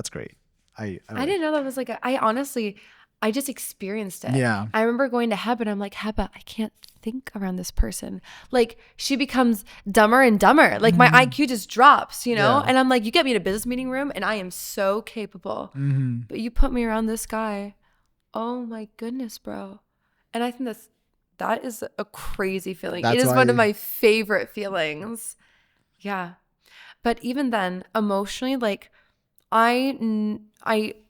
great. I didn't know that was like, I just experienced it. Yeah. I remember going to Heba and I'm like, Heba, I can't think around this person. Like she becomes dumber and dumber. Like my IQ just drops, Yeah. And I'm like, you get me in a business meeting room and I am so capable. But you put me around this guy. Oh my goodness, bro. And I think that is a crazy feeling. It is one of my favorite feelings. Yeah. But even then, emotionally, like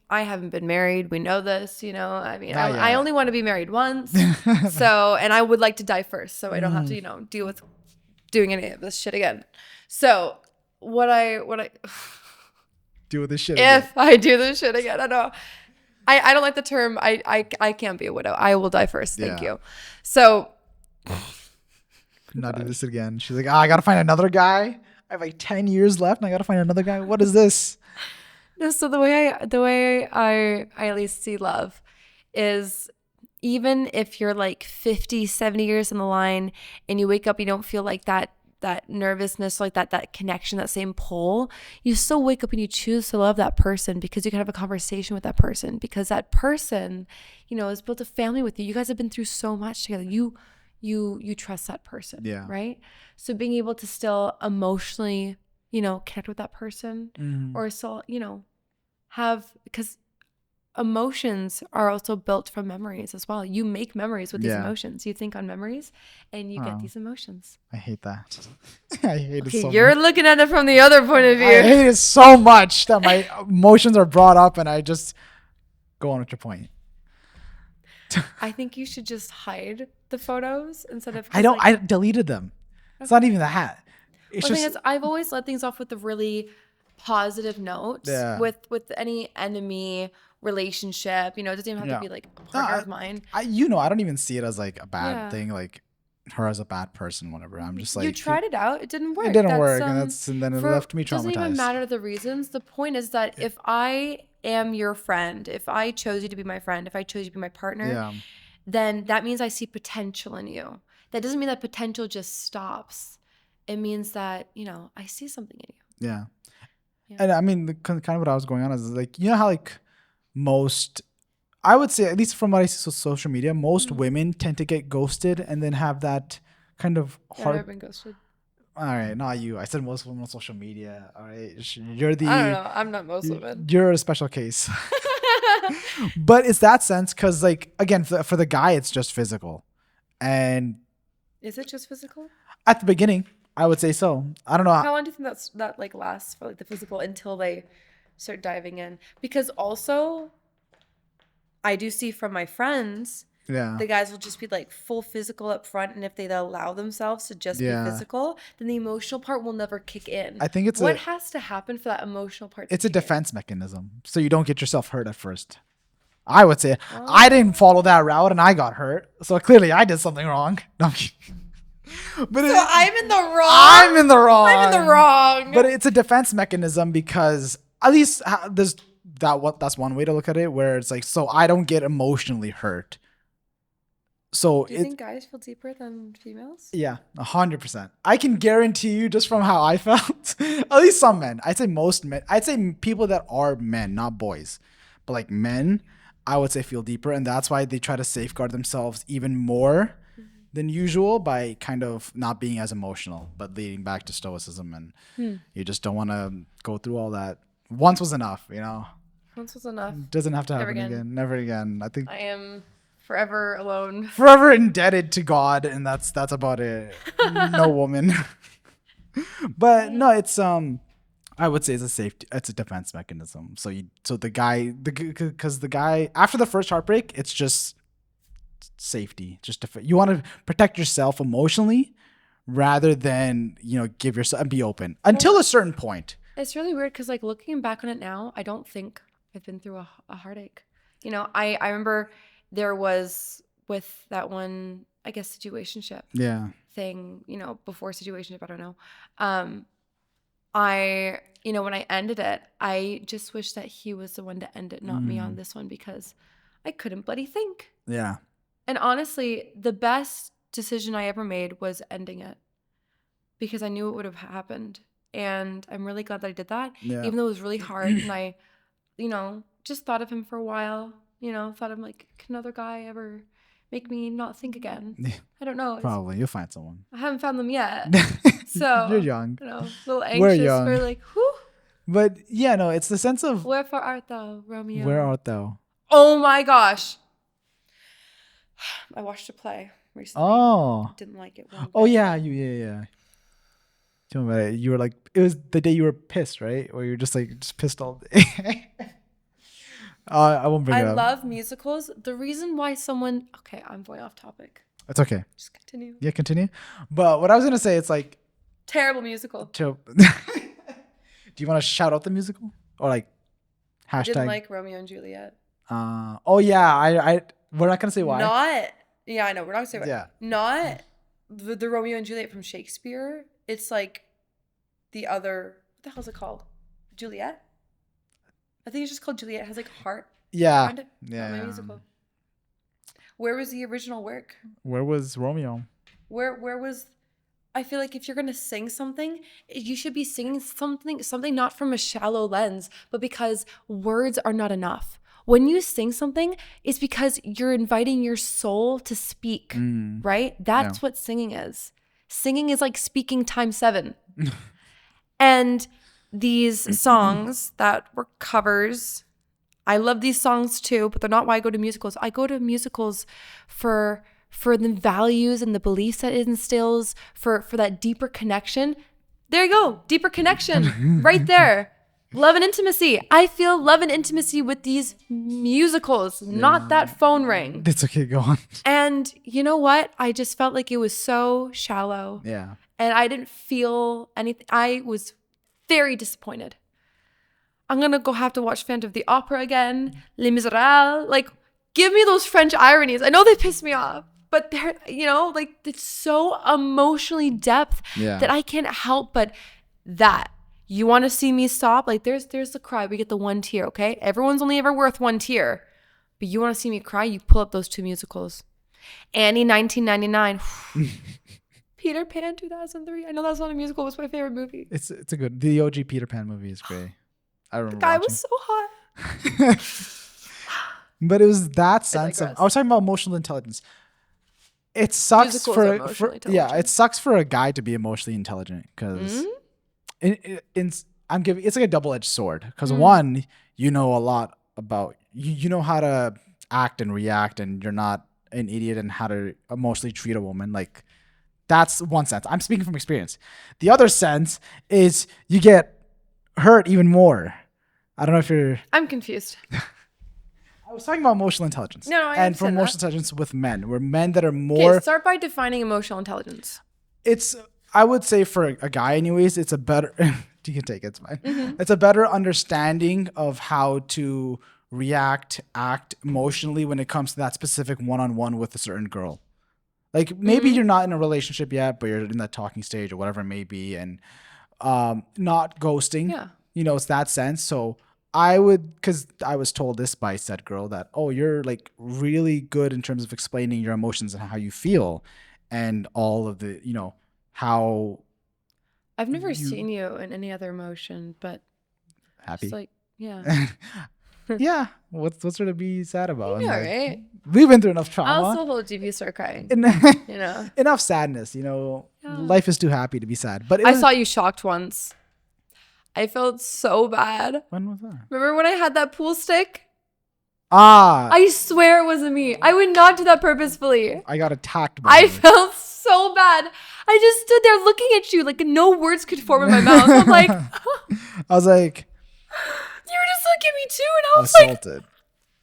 I haven't been married. We know this, I mean, I only want to be married once. And I would like to die first so I don't have to, deal with doing any of this shit again. So what I do with this shit if I do this shit again, I know. I don't like the term. I can't be a widow. I will die first. Thank you. So not do this again. She's like, I got to find another guy. I have like 10 years left and I got to find another guy. What is this? No, so the way I at least see love is even if you're like 50, 70 years in the line and you wake up, you don't feel like that nervousness, like that connection, that same pull, you still wake up and you choose to love that person because you can have a conversation with that person because that person, has built a family with you. You guys have been through so much together. You trust that person, right? So being able to still emotionally connect with that person or still, because emotions are also built from memories as well. You make memories with these emotions. You think on memories and you get these emotions. I hate that. I hate it so much. You're looking at it from the other point of view. I hate it so much that my emotions are brought up and I just go on with your point. I think you should just hide the photos instead of... I deleted them. Okay. It's not even that. The thing is, I've always let things off with a really positive note with any enemy relationship. It doesn't even have to be like a partner of mine. I don't even see it as like a bad thing, like her as a bad person, whatever. I'm just like, you tried it out, it didn't work. It didn't work, and then it left me traumatized. It doesn't even matter the reasons. The point is that if I am your friend, if I chose you to be my friend, if I chose you to be my partner, then that means I see potential in you. That doesn't mean that potential just stops. it means that, I see something in you. Yeah. And I mean, kind of what I was going on is like, you know how like most, I would say, at least from what I see on social media, most women tend to get ghosted and then have that kind of I've never been ghosted. All right, not you. I said most women on social media. All right, you're the. I don't know. I'm not most women. You're a special case. But it's that sense because, like, again, for the guy, it's just physical, and. Is it just physical? At the beginning, I would say so. I don't know. How long do you think that like lasts for like the physical until they start diving in? Because also, I do see from my friends. Yeah. The guys will just be like full physical up front, and if they allow themselves to just be physical, then the emotional part will never kick in. I think it's what has to happen for that emotional part. It's a defense mechanism, so you don't get yourself hurt at first. I would say I didn't follow that route, and I got hurt, so clearly I did something wrong. No, but so I'm in the wrong. I'm in the wrong. I'm in the wrong. But it's a defense mechanism because at least there's that's one way to look at it, where it's like, so I don't get emotionally hurt. So do you think guys feel deeper than females? Yeah, 100%. I can guarantee you, just from how I felt, at least some men. I'd say most men. I'd say people that are men, not boys, but like men, I would say feel deeper, and that's why they try to safeguard themselves even more than usual by kind of not being as emotional, but leading back to stoicism, and you just don't want to go through all that. Once was enough, Once was enough. Doesn't have to happen again. Never again. I think I am forever alone. Forever indebted to God, and that's about it. No woman. But no, it's I would say it's a defense mechanism. So the guy after the first heartbreak, it's just safety. Just you want to protect yourself emotionally rather than, give yourself and be open until a certain point. It's really weird because like looking back on it now, I don't think I've been through a heartache. I remember there was with that one, I guess, situationship thing, before situationship, I don't know. When I ended it, I just wish that he was the one to end it, not me on this one, because I couldn't bloody think. Yeah. And honestly, the best decision I ever made was ending it because I knew it would have happened. And I'm really glad that I did that, even though it was really hard. And I, just thought of him for a while. Thought of like, can another guy ever make me not think again? I don't know. Probably. You'll find someone. I haven't found them yet. So you're young. A little anxious. We're young. We're like, whew. But yeah, no, it's the sense of wherefore art thou, Romeo? Where art thou? Oh my gosh. I watched a play recently. Oh. Didn't like it. Oh yeah, yeah. Tell me about it. You were like, it was the day you were pissed, right? Or you were just pissed all day. I won't bring it up. I love musicals. The reason why okay, I'm going off topic. It's okay. Just continue. Yeah, continue. But what I was going to say, it's like. Terrible musical. Do you want to shout out the musical? Or like hashtag? I didn't like Romeo and Juliet. Oh yeah, we're not going to say why. Yeah, I know. We're not going to say why. Yeah. Not the Romeo and Juliet from Shakespeare. It's like the other, what the hell is it called? Juliet? I think it's just called Juliet. It has like heart. Yeah. Yeah. Musical. Where was the original work? Where was Romeo? Where was, I feel like if you're going to sing something, you should be singing something not from a shallow lens, but because words are not enough. When you sing something, it's because you're inviting your soul to speak, right? That's what singing is. Singing is like speaking times 7. And these songs that were covers, I love these songs too, but they're not why I go to musicals. I go to musicals for the values and the beliefs that it instills, for that deeper connection. There you go, deeper connection right there. Love and intimacy. I feel love and intimacy with these musicals, not that phone ring. It's okay, go on. And you know what? I just felt like it was so shallow. Yeah. And I didn't feel anything. I was very disappointed. I'm going to go have to watch Phantom of the Opera again. Les Miserables. Like, give me those French ironies. I know they piss me off, but they're, it's so emotionally depth that I can't help but that. You want to see me stop? Like, there's the cry. We get the 1 tear, okay? Everyone's only ever worth 1 tear. But you want to see me cry? You pull up those 2 musicals. Annie, 1999. Peter Pan 2003. I know that's not a musical. It was my favorite movie. It's a good. The OG Peter Pan movie is great. I remember the guy watching. was so hot. But it was that sense of. I was talking about emotional intelligence. It sucks it sucks for a guy to be emotionally intelligent because it's like a double-edged sword because one, you know a lot about you know how to act and react, and you're not an idiot, and how to emotionally treat a woman. Like, that's one sense. I'm speaking from experience. The other sense is you get hurt even more. I don't know if you're. I'm confused. I was talking about emotional intelligence. No, and for emotional intelligence with men, we're men that are more. Okay, start by defining emotional intelligence. I would say for a guy, anyways, it's a better. You can take it. It's fine. It's a better understanding of how to react, act emotionally when it comes to that specific one-on-one with a certain girl. Like, maybe you're not in a relationship yet, but you're in that talking stage or whatever it may be, and not ghosting. Yeah. You know, it's that sense. So because I was told this by said girl that, oh, you're like really good in terms of explaining your emotions and how you feel, and all of the, how. I've never seen you in any other emotion, but happy. Just like, yeah. Yeah. What's there to be sad about? You know, right? We've been through enough trauma. I'll still hold you if you start crying. Enough sadness. Life is too happy to be sad. But I saw you shocked once. I felt so bad. When was that? Remember when I had that pool stick? I swear it wasn't me. I would not do that purposefully. I got attacked by you. Felt so bad. I just stood there looking at you like no words could form in my mouth. I'm like, I was like, you were just looking at me too, and I was assaulted.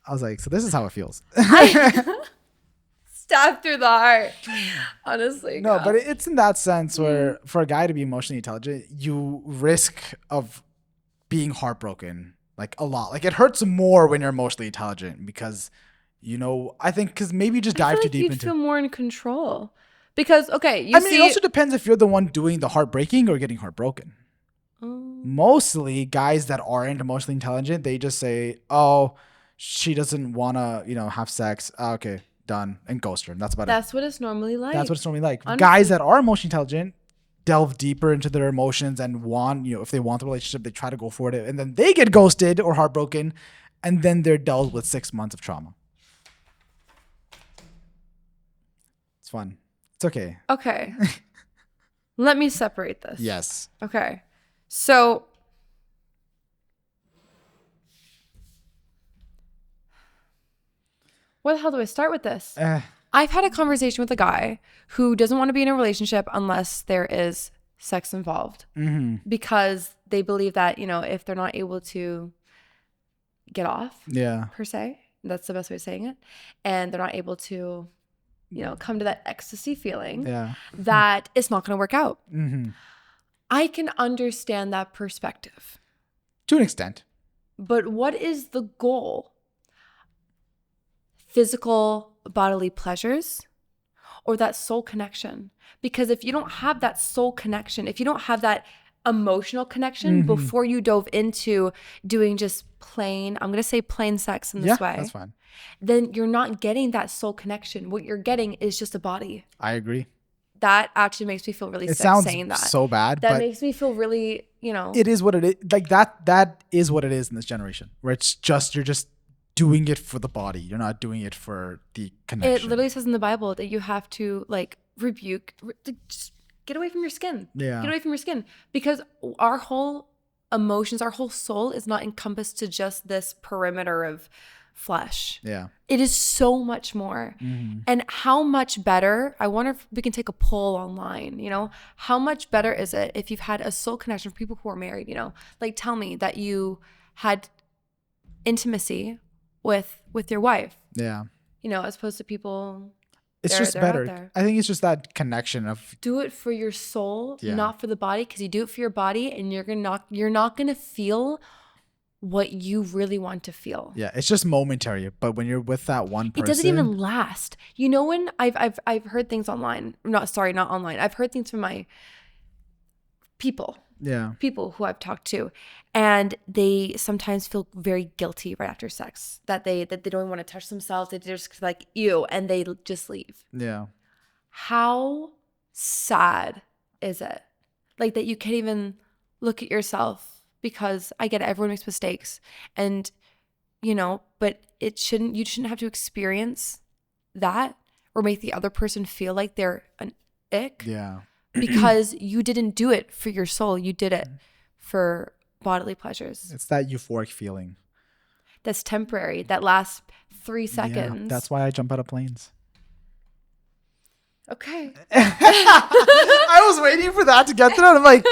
I was like, so this is how it feels. Stabbed through the heart. Honestly. No, but it's in that sense where for a guy to be emotionally intelligent, you risk of being heartbroken like a lot. Like, it hurts more when you're emotionally intelligent because, I think because maybe you just dive too deep into. You'd feel more in control because it also depends if you're the one doing the heartbreaking or getting heartbroken. Mostly guys that aren't emotionally intelligent, they just say, oh, she doesn't want to, have sex. Okay, done. And ghost her. And that's about it. That's what it's normally like. Honestly. Guys that are emotionally intelligent delve deeper into their emotions and want, if they want the relationship, they try to go for it. And then they get ghosted or heartbroken. And then they're dealt with 6 months of trauma. It's fun. It's okay. Okay. Let me separate this. Yes. Okay. So, where the hell do I start with this? I've had a conversation with a guy who doesn't want to be in a relationship unless there is sex involved. Because they believe that, if they're not able to get off, per se, that's the best way of saying it, and they're not able to, come to that ecstasy feeling, that it's not going to work out. I can understand that perspective. To an extent. But what is the goal? Physical bodily pleasures or that soul connection? Because if you don't have that soul connection, if you don't have that emotional connection before you dove into doing just plain, I'm going to say plain sex in this way. That's fine. Then you're not getting that soul connection. What you're getting is just a body. I agree. That actually makes me feel really sick saying that. It sounds so bad. That makes me feel really, It is what it is. Like that is what it is in this generation, where it's just, you're just doing it for the body. You're not doing it for the connection. It literally says in the Bible that you have to just get away from your skin. Yeah. Get away from your skin. Because our whole emotions, our whole soul is not encompassed to just this perimeter of flesh. Yeah. It is so much more. And how much better, I wonder if we can take a poll online, how much better is it if you've had a soul connection for people who are married, like tell me that you had intimacy with your wife. Yeah. As opposed to people. It's just better. I think it's just that connection of. Do it for your soul, not for the body, because you do it for your body and you're not going to feel what you really want to feel. Yeah, it's just momentary, but when you're with that one person, it doesn't even last. When I've heard things online. Not online. I've heard things from my people. Yeah. People who I've talked to, and they sometimes feel very guilty right after sex that they don't want to touch themselves. They just like ew, and they just leave. Yeah. How sad is it? Like that you can't even look at yourself, because I get it, everyone makes mistakes, and but you shouldn't have to experience that or make the other person feel like they're an ick. Yeah. Because you didn't do it for your soul. You did it for bodily pleasures. It's that euphoric feeling. That's temporary. That lasts 3 seconds. Yeah, that's why I jump out of planes. Okay. I was waiting for that to get through. I'm like,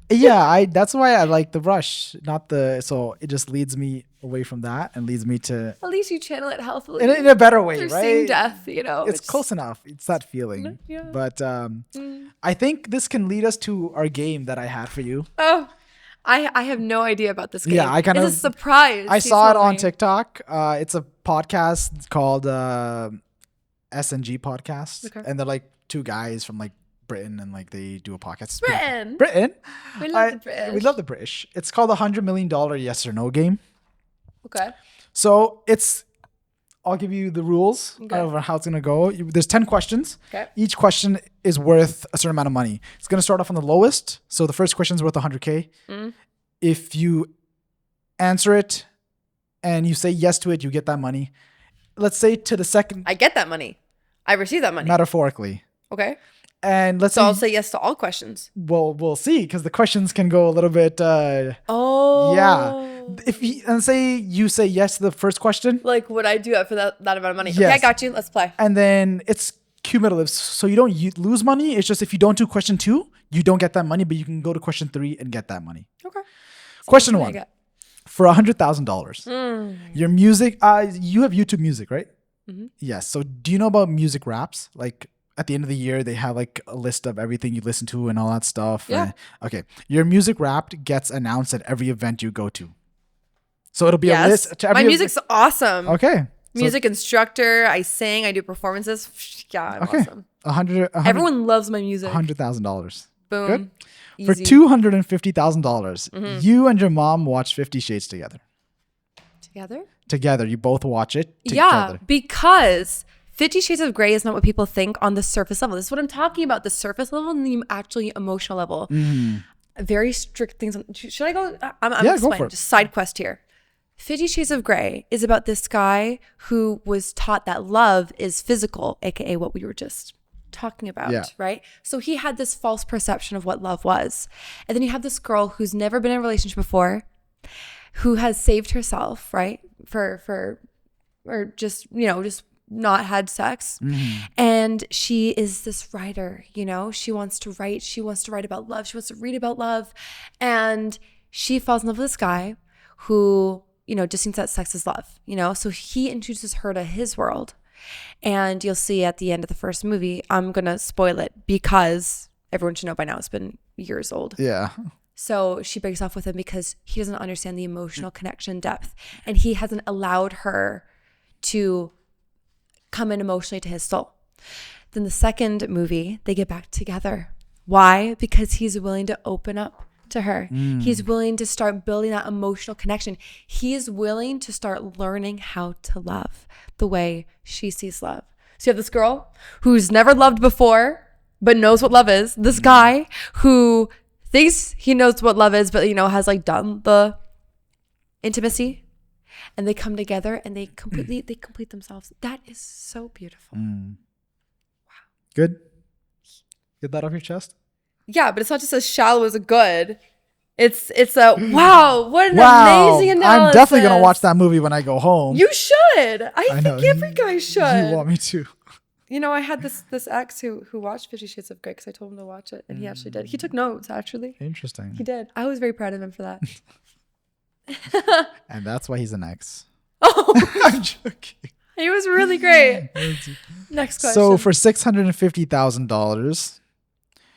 yeah, that's why I like the rush, so it just leads me away from that and leads me to. At least you channel it healthily. In a better way, right? Seeing death, It's close enough. It's that feeling. Yeah. But I think this can lead us to our game that I had for you. Oh, I have no idea about this game. Yeah, it's a surprise. I saw it on TikTok. It's a podcast called S&G Podcast. Okay. And they're like two guys from like Britain, and like they do a podcast. Britain. We love the British. We love the British. It's called the $100 million yes or no game. Okay. So I'll give you the rules of how it's gonna go. There's 10 questions. Okay. Each question is worth a certain amount of money. It's gonna start off on the lowest. So the first question is worth $100K. If you answer it and you say yes to it, you get that money. Let's say to the second. I get that money. I receive that money. Metaphorically. Okay. And let's say I'll say yes to all questions. Well, we'll see, because the questions can go a little bit. Yeah. Say you say yes to the first question. Like, would I do that for that amount of money? Yes. Okay, I got you. Let's play. And then it's cumulative, so you don't lose money. It's just if you don't do question 2, you don't get that money, but you can go to question 3 and get that money. Okay. Question 1. For $100,000, your music. You have YouTube Music, right? Mm-hmm. Yes. So do you know about music raps? Like at the end of the year, they have like a list of everything you listen to and all that stuff. Yeah. Okay. Your music rap gets announced at every event you go to. So it'll be a list. To every My music's awesome. Okay. Music instructor. I sing. I do performances. Yeah, I'm awesome. 100. Everyone loves my music. $100,000. Boom. Good. Easy. For $250,000, you and your mom watch 50 Shades together. Together. You both watch it together. Yeah, because 50 Shades of Grey is not what people think on the surface level. This is what I'm talking about. The surface level and the actually emotional level. Very strict things. Should I go? I'm go for it. Just side quest here. 50 Shades of Grey is about this guy who was taught that love is physical, aka what we were just talking about, right? So he had this false perception of what love was. And then you have this girl who's never been in a relationship before, who has saved herself, right? Or just not had sex. And she is this writer, she wants to write about love. She wants to read about love. And she falls in love with this guy who, just thinks that sex is love, So he introduces her to his world. And you'll see at the end of the first movie, I'm going to spoil it because everyone should know by now it's been years old. Yeah. So she breaks off with him because he doesn't understand the emotional connection depth. And he hasn't allowed her to come in emotionally to his soul. Then the second movie, they get back together. Why? Because he's willing to open up to her. He's willing to start building that emotional connection. He is willing to start learning how to love the way she sees love. So you have this girl who's never loved before, but knows what love is. This guy who thinks he knows what love is, but has like done the intimacy, and they come together and they complete themselves. That is so beautiful. Wow. Good. Get that off your chest. Yeah, but it's not just as shallow as a good. It's a wow, what an amazing analysis. I'm definitely going to watch that movie when I go home. You should. I think every guy should. You want me to. I had this ex who watched 50 Shades of Grey because I told him to watch it, and he actually did. He took notes, actually. Interesting. He did. I was very proud of him for that. And that's why he's an ex. Oh. I'm joking. He was really great. Next question. So for $650,000,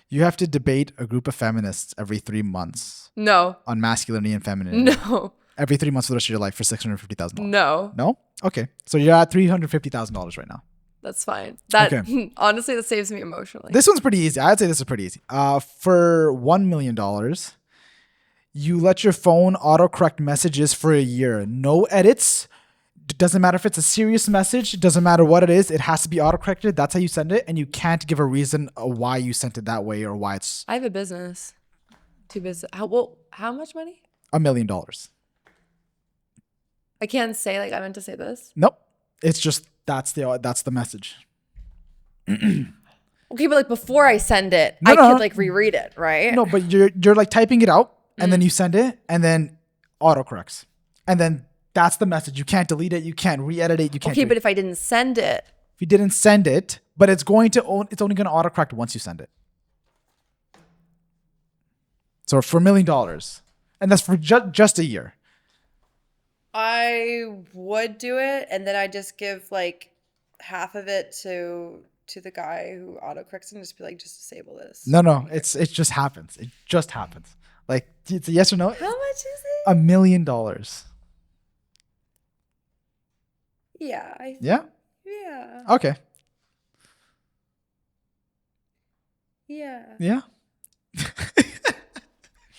you have to debate a group of feminists every 3 months. No. On masculinity and femininity. No. Every 3 months for the rest of your life for $650,000. No. No? Okay. So you're at $350,000 right now. That's fine. Honestly, that saves me emotionally. This one's pretty easy. I'd say this is pretty easy. For $1 million, you let your phone autocorrect messages for a year. No edits. Doesn't matter if it's a serious message. It doesn't matter what it is. It has to be autocorrected. That's how you send it. And you can't give a reason why you sent it that way or why it's... I have a business. 2 business. How much money? $1 million. I can't say I meant to say this. Nope. It's just that's the message. Okay, but before I send it, I could reread it, right? No, but you're typing it out and then you send it and then autocorrects. And then that's the message. You can't delete it. You can't re-edit it. You can't. Okay, but if I didn't send it. If you didn't send it, but it's only going to autocorrect once you send it. So for $1 million. And that's for just a year. I would do it, and then I just give half of it to the guy who autocorrects and just be just disable this. No, it just happens. It just happens. It's a yes or no. How much is it? $1 million. Yeah. Yeah. Yeah. Okay. Yeah. Yeah.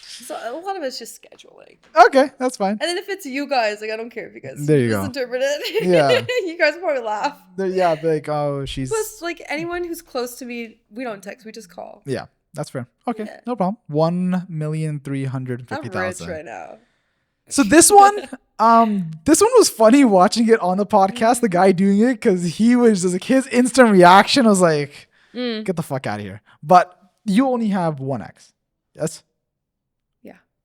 So a lot of it's just scheduling. Okay, that's fine. And then if it's you guys, I don't care if you guys misinterpret it. Yeah. You guys will probably laugh. Yeah, be oh, she's... Plus, anyone who's close to me, we don't text, we just call. Yeah, that's fair. Okay, no problem. 1,350,000. I'm rich right now. So this one was funny watching it on the podcast, the guy doing it, because he was just his instant reaction was get the fuck out of here. But you only have one ex. Yes?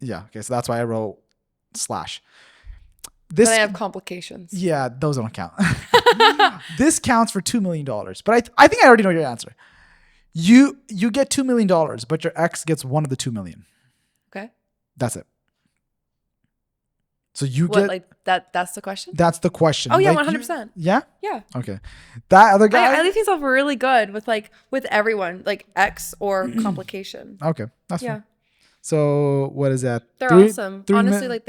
Yeah. Okay. So that's why I wrote / This, but I have complications. Yeah, those don't count. This counts for $2 million. But I think I already know your answer. You get $2 million, but your ex gets one of the $2 million. Okay. That's it. So you get that's the question? That's the question. Oh yeah, 100%. Yeah? Yeah. Okay. That other guy. I leave things off really good with everyone, ex or complication. Okay. That's fine. So what is that? They're awesome. Honestly,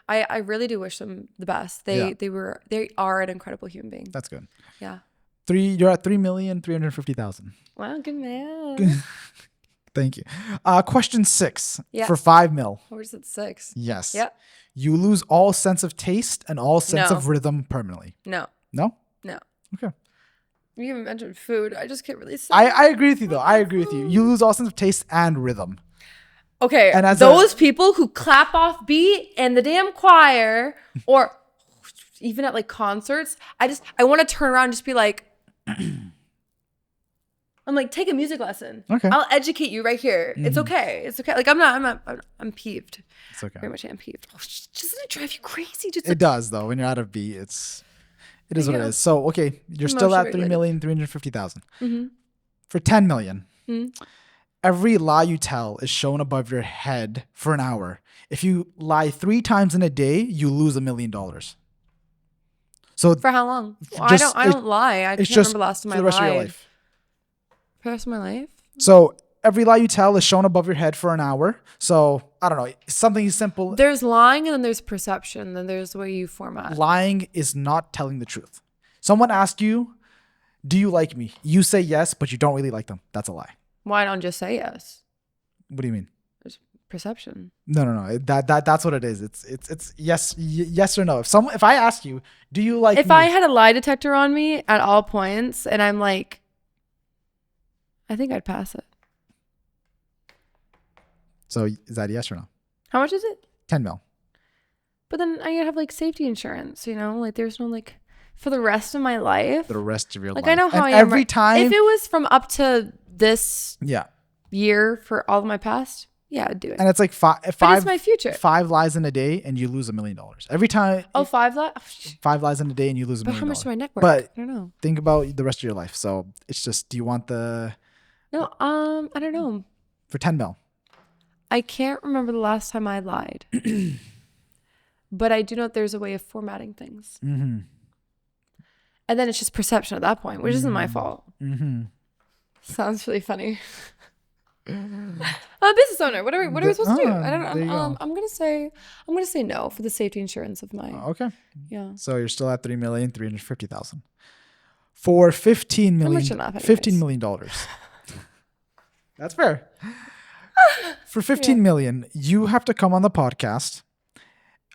I really do wish them the best. They are an incredible human being. That's good. Yeah. You're at 3,350,000. Wow, good man. Thank you. Question 6 for 5 mil. Where's it 6? Yes. Yep. You lose all sense of taste and all sense of rhythm permanently. No. No? No. Okay. You even mentioned food. I just can't really say. I agree with you though. I agree with you. You lose all sense of taste and rhythm. Okay. And as those people who clap off beat and the damn choir or even at concerts, I want to turn around and just be I'm take a music lesson. Okay. I'll educate you right here. Mm-hmm. It's okay. It's okay. I'm peeved. It's okay. Very much am peeved. Oh, doesn't it drive you crazy? It does though. When you're out of beat, it is what it is. So, okay. You're still at 3,350,000. Mm-hmm. For 10 million. Mm-hmm. Every lie you tell is shown above your head for an hour. If you lie 3 times in a day, you lose $1 million. So for how long? Well, I don't lie. I can't remember the last time I lied. For the rest of your life. For the rest of my life? So every lie you tell is shown above your head for an hour. So I don't know. Something simple. There's lying and then there's perception. Then there's the way you format. Lying is not telling the truth. Someone asks you, do you like me? You say yes, but you don't really like them. That's a lie. Why don't just say yes? What do you mean? There's perception. No. That's what it is. It's yes or no. If I ask you, do you like me? If I had a lie detector on me at all points and I'm I think I'd pass it. So is that yes or no? How much is it? 10 mil. But then I have safety insurance, there's no for the rest of my life. For the rest of your life. I know how and I am. Every time. If it was from up to this year for all of my past, yeah, I'd do it. And it's five. But it's my future. 5 lies in a day and you lose $1 million. Every time. Oh, 5 lies? 5 lies in a day and you lose $1 million. But how much do my net worth? But I don't know. Think about the rest of your life. So it's just, do you want the... No, I don't know. For 10 mil. I can't remember the last time I lied. But I do know that there's a way of formatting things. Mm-hmm. And then it's just perception at that point, which isn't my fault. Mm-hmm. Sounds really funny. I'm a business owner. What are we supposed to do? I don't know. I'm gonna say no for the safety insurance of my. Okay. Yeah. So you're still at 3,350,000 for $15 million. $15 million. That's fair. For $15 million, you have to come on the podcast.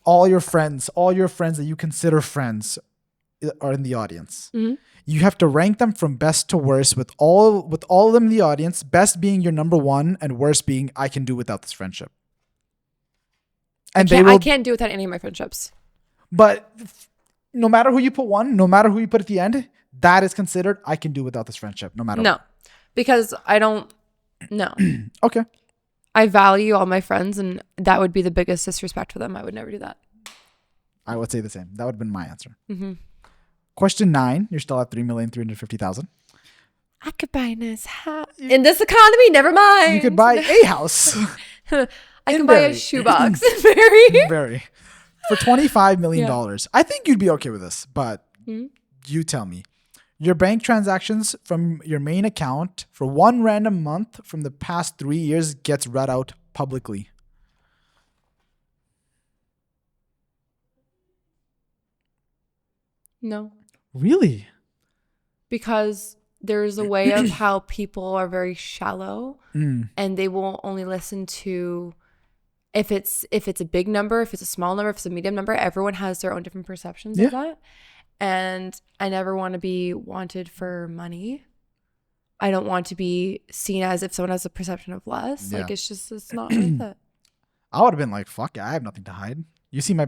All your friends that you consider friends, are in the audience. You have to rank them from best to worst with all of them in the audience, best being your number one and worst being I can do without this friendship. And I can't do without any of my friendships. But no matter who you put one, no matter who you put at the end, that is considered I can do without this friendship, no matter what. Because I don't. No. Okay. I value all my friends, and that would be the biggest disrespect for them. I would never do that. I would say the same. That would have been my answer. Question 9. You're still at 3,350,000. I could buy a nice house. In this economy, never mind. You could buy a house. I can buy a shoebox. Very. For $25 million. I think you'd be okay with this, but you tell me. Your bank transactions from your main account for one random month from the past 3 years gets read out publicly. No. Really? Because there's a way of how people are very shallow and they will only listen to if it's a big number, if it's a small number, if it's a medium number. Everyone has their own different perceptions of that. And I never want to be wanted for money. I don't want to be seen as if someone has a perception of less. Like it's not worth it. I would have been like, fuck it, I have nothing to hide. You see my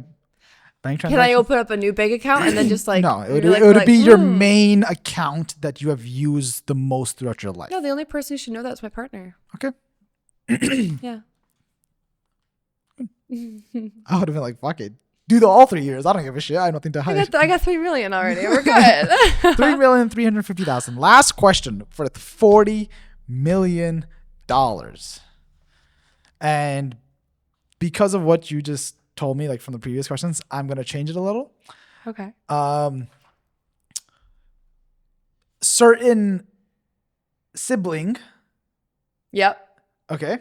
bank transactions? Can I open up a new bank account and then just like no, it would be your main account that you have used the most throughout your life. No, the only person who should know that is my partner. Okay. Yeah. I would have been like, fuck it. Do all 3 years. I don't give a shit. I have nothing to hide. I got 3 million already. We're good. 3,350,000. Last question for $40 million. And because of what you just told me, like from the previous questions, I'm going to change it a little. Okay. Certain sibling. Yep. Okay.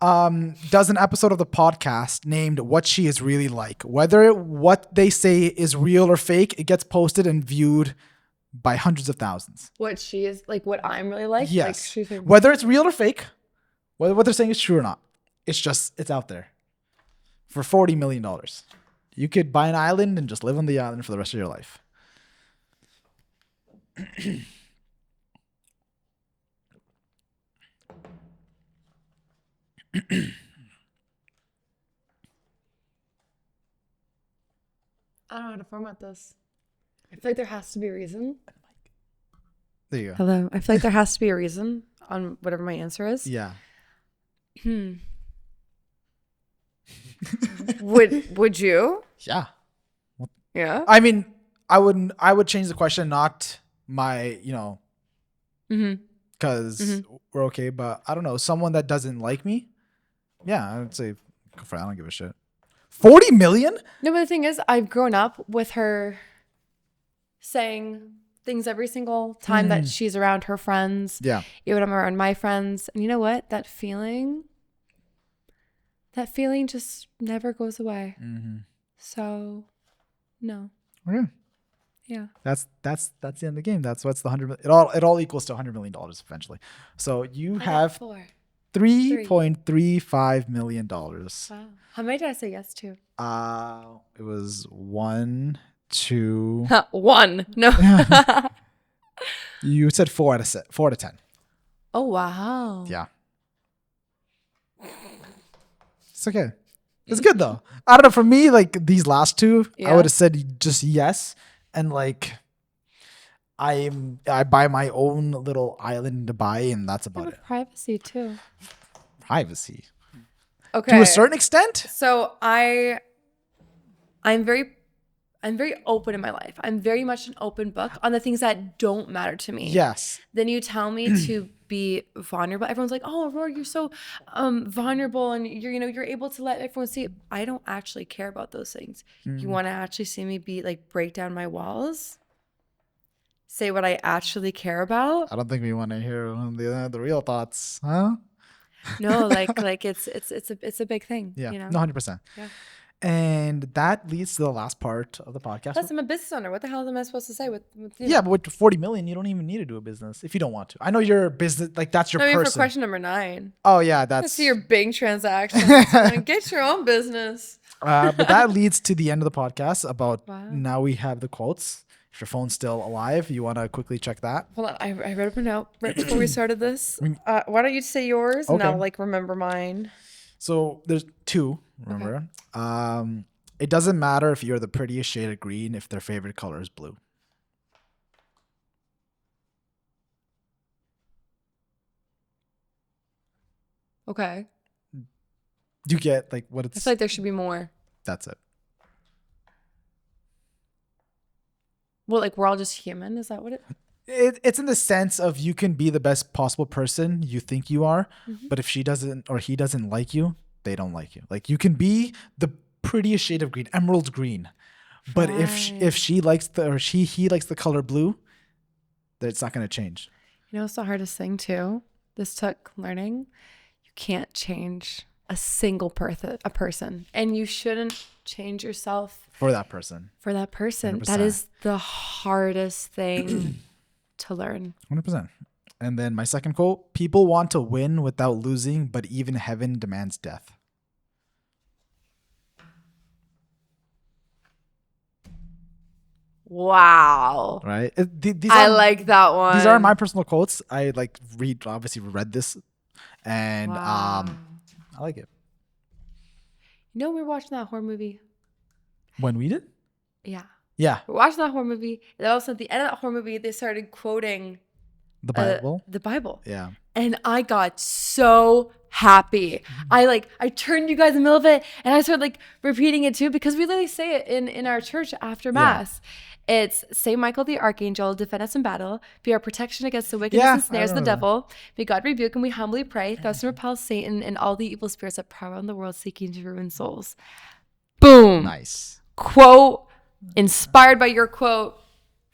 Does an episode of the podcast named What She Is Really Like. Whether what they say is real or fake, it gets posted and viewed by hundreds of thousands. What she is like, what I'm really like? Yes. Like whether it's real or fake, whether what they're saying is true or not, it's out there for $40 million. You could buy an island and just live on the island for the rest of your life. I don't know how to format this. I feel like there has to be a reason. There you go. Hello. I feel like there has to be a reason on whatever my answer is. Yeah. Would you? Yeah. Yeah. I mean, I would change the question, not my, because we're okay, but I don't know, someone that doesn't like me. Yeah, I would say go for it. I don't give a shit. 40 million? No, but the thing is, I've grown up with her saying things every single time that she's around her friends. Yeah. Even when I'm around my friends. And you know what? That feeling just never goes away. So, no. Okay. Yeah. That's the end of the game. That's what's the 100 million. It all equals to $100 million eventually. So you have $3.35 million. Wow. How many did I say yes to? It was 1, 2. 1. No. You said 4 out of 10. Oh wow. Yeah. It's okay. It's good though. I don't know. For me, like these last two, I would have said just yes, and like I buy my own little island in Dubai, and that's about it. Privacy too. Privacy. Okay. To a certain extent. So I'm very open in my life. I'm very much an open book on the things that don't matter to me. Yes. Then you tell me to be vulnerable. Everyone's like, "Oh, Aurora, you're so vulnerable, and you're able to let everyone see it." I don't actually care about those things. You want to actually see me break down my walls, say what I actually care about. I don't think we want to hear the real thoughts, huh? No, like it's a big thing. Yeah, no, 100%. Yeah. And that leads to the last part of the podcast. Plus, I'm a business owner. What the hell am I supposed to say? But with 40 million, you don't even need to do a business if you don't want to. I know your business, that's your person. For question number 9. Oh yeah, that's. I see your bank transactions. Get your own business. But that leads to the end of the podcast. Now we have the quotes. If your phone's still alive, you want to quickly check that. Hold on, I read up a note right before we started this. Why don't you say yours and I'll like remember mine. So there's 2. Remember, it doesn't matter if you're the prettiest shade of green if their favorite color is blue. Okay. You get like what it's. I feel like there should be more. That's it. Well, like we're all just human. Is that what it's in the sense of you can be the best possible person you think you are, but if she doesn't or he doesn't like you, they don't like you. Like you can be the prettiest shade of green, emerald green, but if she likes he likes the color blue, then it's not going to change. You know, it's the hardest thing too. This took learning. You can't change a single person, and you shouldn't change yourself for that person. 100%. That is the hardest thing to learn. 100%. And then my second quote: people want to win without losing, but even heaven demands death. Wow. Right? I like that one. These are my personal quotes. I obviously read this, and I like it. You know, we were watching that horror movie. When we did? Yeah. Yeah. We're watching that horror movie. And also at the end of that horror movie, they started quoting the Bible. The Bible. Yeah. And I got so happy. I turned you guys in the middle of it and I started like repeating it too, because we literally say it in our church after Mass. It's Saint Michael the Archangel, defend us in battle, be our protection against the wickedness and snares of the devil. May God rebuke and we humbly pray, thus repel Satan and all the evil spirits that prowl around the world seeking to ruin souls. Boom. Nice. Quote, inspired by your quote.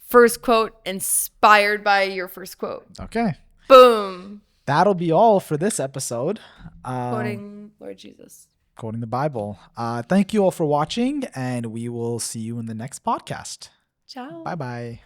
First quote, inspired by your first quote. Okay. Boom. That'll be all for this episode. Quoting Lord Jesus. Quoting the Bible. Thank you all for watching, and we will see you in the next podcast. Ciao. Bye-bye.